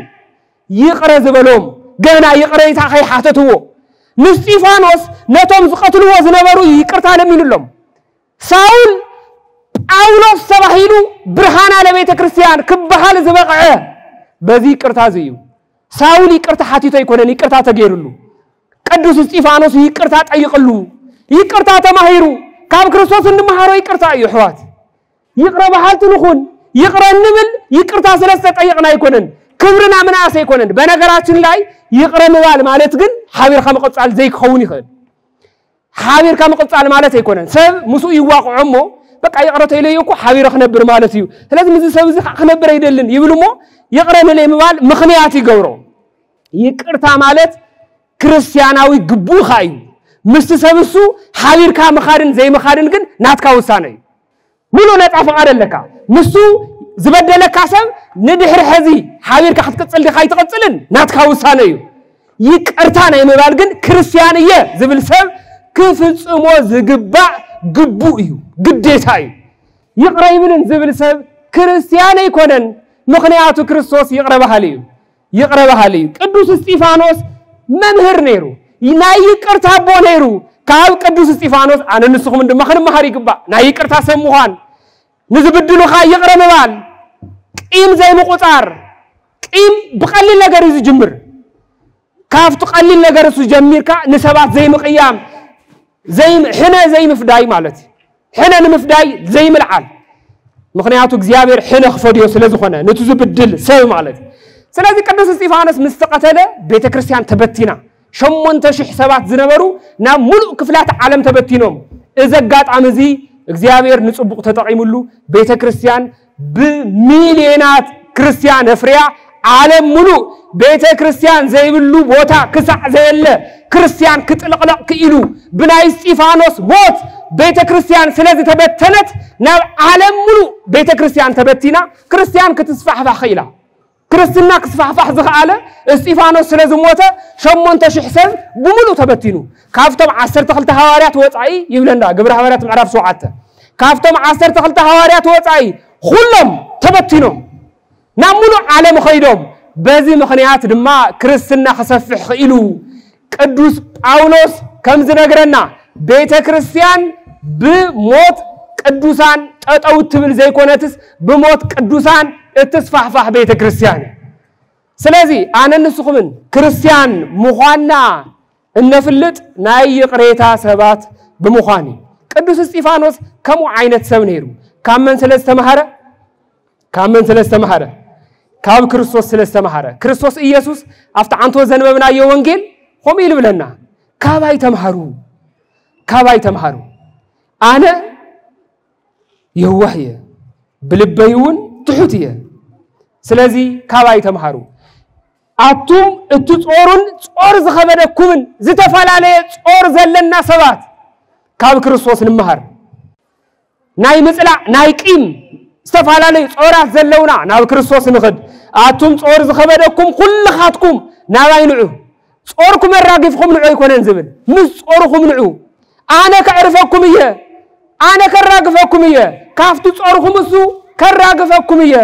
ይቅረ ዝበሎም ገና ይቅረይታ ኸይ ሓተትዎ ንስጢፋኖስ ነቶም ዝቀትልዎ ዝነበሩ ይቅርታ ለሚሉሎም ሳውል ጳውሎስ ተባሂሉ ብርሃና ለቤተ ክርስቲያን ክበሃል ዝበቀዐ በዚ ይቅርታ ዝዩ ሳውል ይቅርታ ሓቲቶ አይኮነን ይቅርታ ተገይሩሉ ቅዱስ እስጢፋኖስ ይቅርታ ጠይቅሉ ይቅርታ ተማሂሩ ካብ ክርስቶስ እንመሃሮ ይቅርታ እዩ ሕዋት ይቅረ በሃልት ንኹን ይቅረ ንብል ይቅርታ ስለስተ ጠይቅና አይኮነን ክብርና ምናስ አይኮነን በነገራችን ላይ ይቅረ ምባል ማለት ግን ሓቢር ከመቀጻል ዘይክኸውን ይኽእል ሓቢር ከመቀጻል ማለት አይኮነን ሰብ ሙሱ ይዋቅዖሞ በቃ ይቅረተ ይለየኩ ሓቢር ክነብር ማለት እዩ ስለዚህ ምዝ ሰብ እዚ ክነብር አይደልን ይብሉሞ ይቅረን ለምባል ምኽንያት ይገብሮ ይቅርታ ማለት ክርስቲያናዊ ግቡ ኻዩ ምስቲ ሰብሱ ሓቢርካ መኻድን ዘይመኻድን ግን ናትካ ውሳነ እዩ ሙሉ ነፃ ፈቃድ ኣለካ ንሱ ዝበደለካ ሰብ ንድሕሪ ሕዚ ሓቢርካ ክትቀጽል ዲኻ ይትቀጽልን ናትካ ውሳነ እዩ ይቅርታ ናይ ምባል ግን ክርስቲያን እየ ዝብል ሰብ ክፍጽሞ ዝግባእ ግቡ እዩ ግዴታ እዩ ይቅረ ይብልን ዝብል ሰብ ክርስቲያን አይኮነን ምኽንያቱ ክርስቶስ ይቅረ በሃል እዩ ይቅረ በሃል እዩ ቅዱስ እስጢፋኖስ መምህር ነይሩ ናይ ይቅርታ አቦ ነይሩ ካብ ቅዱስ እስጢፋኖስ አነ ንስኹም ድማ ክንመሃር ይግባእ ናይ ይቅርታ ሰብ ምዃን ንዝብድሉኻ ይቅረ ምባል ቂም ዘይምቁፃር ቂም ብቀሊል ነገር እዩ ዝጅምር ካፍቱ ቀሊል ነገር እሱ ጀሚርካ ንሰባት ዘይምቅያም ሕነ ዘይምፍዳይ ማለት ሕነ ንምፍዳይ ዘይምልዓል ምኽንያቱ እግዚአብሔር ሕነ ክፈድዮ ስለዝኾነ ነቱ ዝብድል ሰብ ማለት ስለዚህ ቅዱስ እስጢፋኖስ ምስተቀተለ ቤተክርስቲያን ተበቲና 8000 ሰባት ዝነበሩ ና ሙሉእ ክፍላት ዓለም ተበቲኖም እዘጋጣም እዚ እግዚአብሔር ንጽቡቅ ተጠቂሙሉ ቤተክርስቲያን በሚሊዮናት ክርስቲያን አፍሪያ ዓለም ሙሉእ ቤተክርስቲያን ዘይብሉ ቦታ ክሳዕ ዘየለ ክርስቲያን ክጥልቅልቅ ክኢሉ ብናይ እስጢፋኖስ ሞት ቤተክርስቲያን ስለዚህ ተበተነት ናብ ዓለም ሙሉእ ቤተክርስቲያን ተበቲና ክርስቲያን ክትስፋሕፋሕ ኢላ ክርስትና ክስፋሕፋሕ ዝኸኣለ እስጢፋኖስ ስለዚህ ሞተ 8000 ሰብ ብሙሉእ ተበቲኑ ካፍቶም 12 ሐዋርያት ወጻኢ ይብለና ግብረ ሐዋርያት ምዕራፍ 7 ካፍቶም 12 ሐዋርያት ወጻኢ ሁሉም ተበቲኖም ናብ ሙሉእ ዓለም ኸይዶም በዚ ምኽንያት ድማ ክርስትና ክሰፍሕ ኢሉ ቅዱስ ጳውሎስ ከም ዝነገረና ቤተክርስቲያን ብሞት ቅዱሳን ጠጠው ትብል ዘይኮነትስ ብሞት ቅዱሳን እትስፋሕፋሕ ቤተክርስቲያን ስለዚህ አነ ንስኹምን ክርስቲያን ምዃንና እነፍልጥ ናይ ይቅሬታ ሰባት ብምዃን ቅዱስ እስጢፋኖስ ከመ ዓይነት ሰብ ነይሩ ካመን ስለስተማሃረ ካብ ክርስቶስ ስለስተማሃረ ክርስቶስ ኢየሱስ አፍታ አንቶ ዘንበብናዮ ወንጌል ሆም ይልብለና ካባይ ተምሃሩ አነ የዋህየ ብልበይውን ትሑትየ ስለዚህ ካባይ ተምሃሩ አቱም እትጾሩን ጾር ዝኸበደኩምን ዝተፈላለየ ጾር ዘለና ሰባት ካብ ክርስቶስ ንምሃር ናይ ምጽላዕ ናይ ቂም ዝተፈላለየ ጾራት ዘለውና ናብ ክርስቶስ ንኽድ አቱም ጾር ዝኸበደኩም ኩልኻትኩም ናባይ ንዑ ጾርኩም ራግፍኩም ንዑ ይኮነን ዝብል ምስ ጾርኩም ንዑ አነ ከዕርፈኩም እየ አነ ከራግፈኩም እየ ካፍቱ ጾርኩም እሱ ከራግፈኩም እየ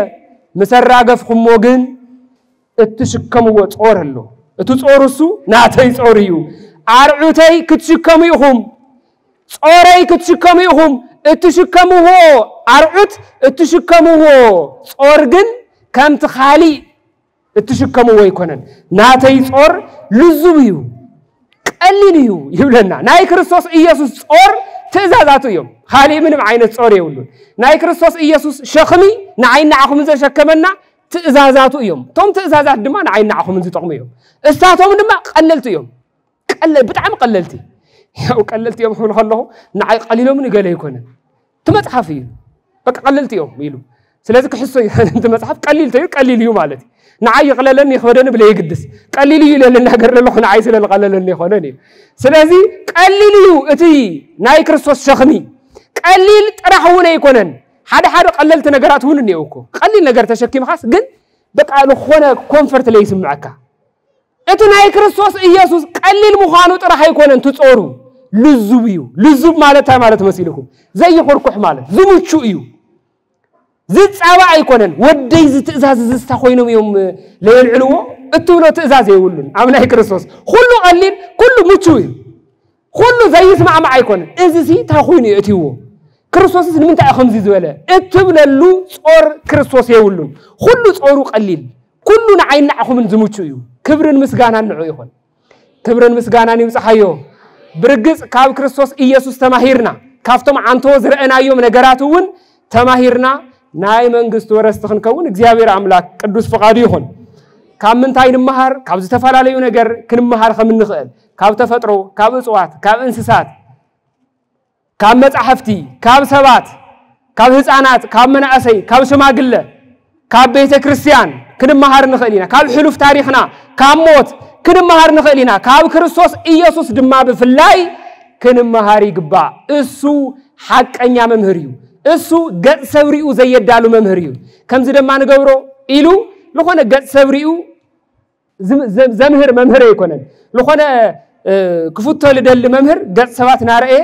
مسراغفكم موغن اتشكموا تصور له تصورسو ناتي تصوريو أرعوتي كتشكميهم تصوري كتشكميهم اتشكموه أرعوت اتشكموه تصورجن كم تخالي اتشكموه يكونن ناتي تصور لزويو قليليو يبلنا ناي كريستوس إيسوس تصور تزازاتو يوم خالي من معينة تصور يقولون ناي كريستوس إيسوس شخمي نعين نعخم زي شكمنا تزازاتو يوم توم تزازات دما نعين نعخم زي طقم يوم استاتهم دما قللت يوم قلل بتعم قللتي يا قللت يوم حول الله نعي قليلو من قال يكون تمصحفي بقى قللت يوم يلو سلازك حسو انت مصحف قليليو مالتي نعي قللني خدن بلا يقدس قليليو للنهجر له نعي سل القللني خدني سلازي قليليو اتي ناي كريستوس شخمي قليل طرحونه يكونن حدا قللت نغرات هون نيوكو قليل نغر تشكيم خاص ግን بقى له خونه كونفورت ላይ ይስማعካ እቱ ናይ ክርስቶስ ኢየሱስ ቀሊል ሙኻኑ ጥራህ አይኮነን ትጾሩ ልዙብዩ ልዙብ ማለት መስይልኩም ዘይኹርኩሕ ማለት ዝሙቹ እዩ ዝጻባ አይኮነን ወደይ ዝትእዛዝ ዝስታ ኮይኖም እዮም ለይልዕልዎ እትብሎ ትእዛዝ ይውሉን ኣብ ናይ ክርስቶስ ሁሉ ቀሊል ኩሉ ሙቹ እዩ ሁሉ ዘይስማዕ አይኮነን እዚሲ ታኾይኑ እትይዎ ክርስቶስ ምንታ አخمዚ ዝበለ እትብለሉ ጾር ክርስቶስ ይውሉን ሁሉ ጾሩ ቀሊል ኩሉ ንዓይና አخمን ዝሙቹ እዩ ክብርን ምስጋናን ንዑ ይኹን ክብርን ምስጋናን ይምጽሐዮ ብርግጽ ካብ ክርስቶስ ኢየሱስ ተማሂርና ካፍቶም አንቶ ዝረአናዮም ነገራቱን ተማሂርና ናይ መንግስት ወረስት ክንከውን እግዚአብሔር አምላክ ቅዱስ ፈቃዱ ይኹን ካብ ምንታይ ንመሃር ካብ ዝተፈላልዩ ነገር ክንመሃር ከምንኽእል ካብ ተፈጥሮ ካብ እጽዋት ካብ እንስሳት ካብ መጻሕፍቲ ካብ ሰባት ካብ ህፃናት ካብ መናእሰይ ካብ ሽማግለ ካብ ቤተ ክርስቲያን ክንመሃር ንኽእሊና ካብ ሕሉፍ ታሪኽና ካብ ሞት ክንመሃር ንኽእሊና ካብ ክርስቶስ ኢየሱስ ድማ ብፍላይ ክንመሃር ይግባእ እሱ ሐቀኛ መምህር እዩ እሱ ገጽ ሰብሪኡ ዘየዳሉ መምህር እዩ ከምዚ ድማ ንገብሮ ኢሉ ለኾነ ገጽ ሰብሪኡ ዘምህር መምህር ይኮነን ለኾነ ክፉቶ ልደል መምህር ገጽ ሰባት ናርኤ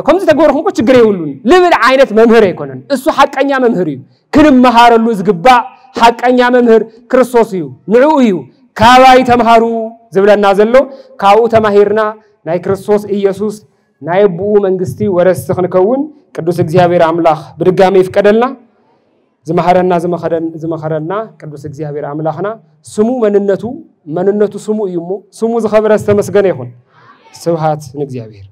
ከምዚ ተገበርኩም እኮ ችግር ይውሉን ልብል አይነት መምህር ይኮነን እሱ ሐቀኛ መምህር እዩ ክንመሃረሉ ዝግባእ ሐቀኛ መምህር ክርስቶስ እዩ ንዑ እዩ ካባይ ተማሃሩ ዝብለና ዘሎ ካኡ ተማሂርና ናይ ክርስቶስ ኢየሱስ ናይ ቡኡ መንግስቲ ወረስት ክንከውን ቅዱስ እግዚአብሔር አምላክ በድጋሚ ይፍቀደልና ዝመኸረና ቅዱስ እግዚአብሔር አምላክና ስሙ መንነቱ ስሙ እዩሞ ስሙ ዝኸበረ ተመስገነ ይሁን ስብሃት ንእግዚአብሔር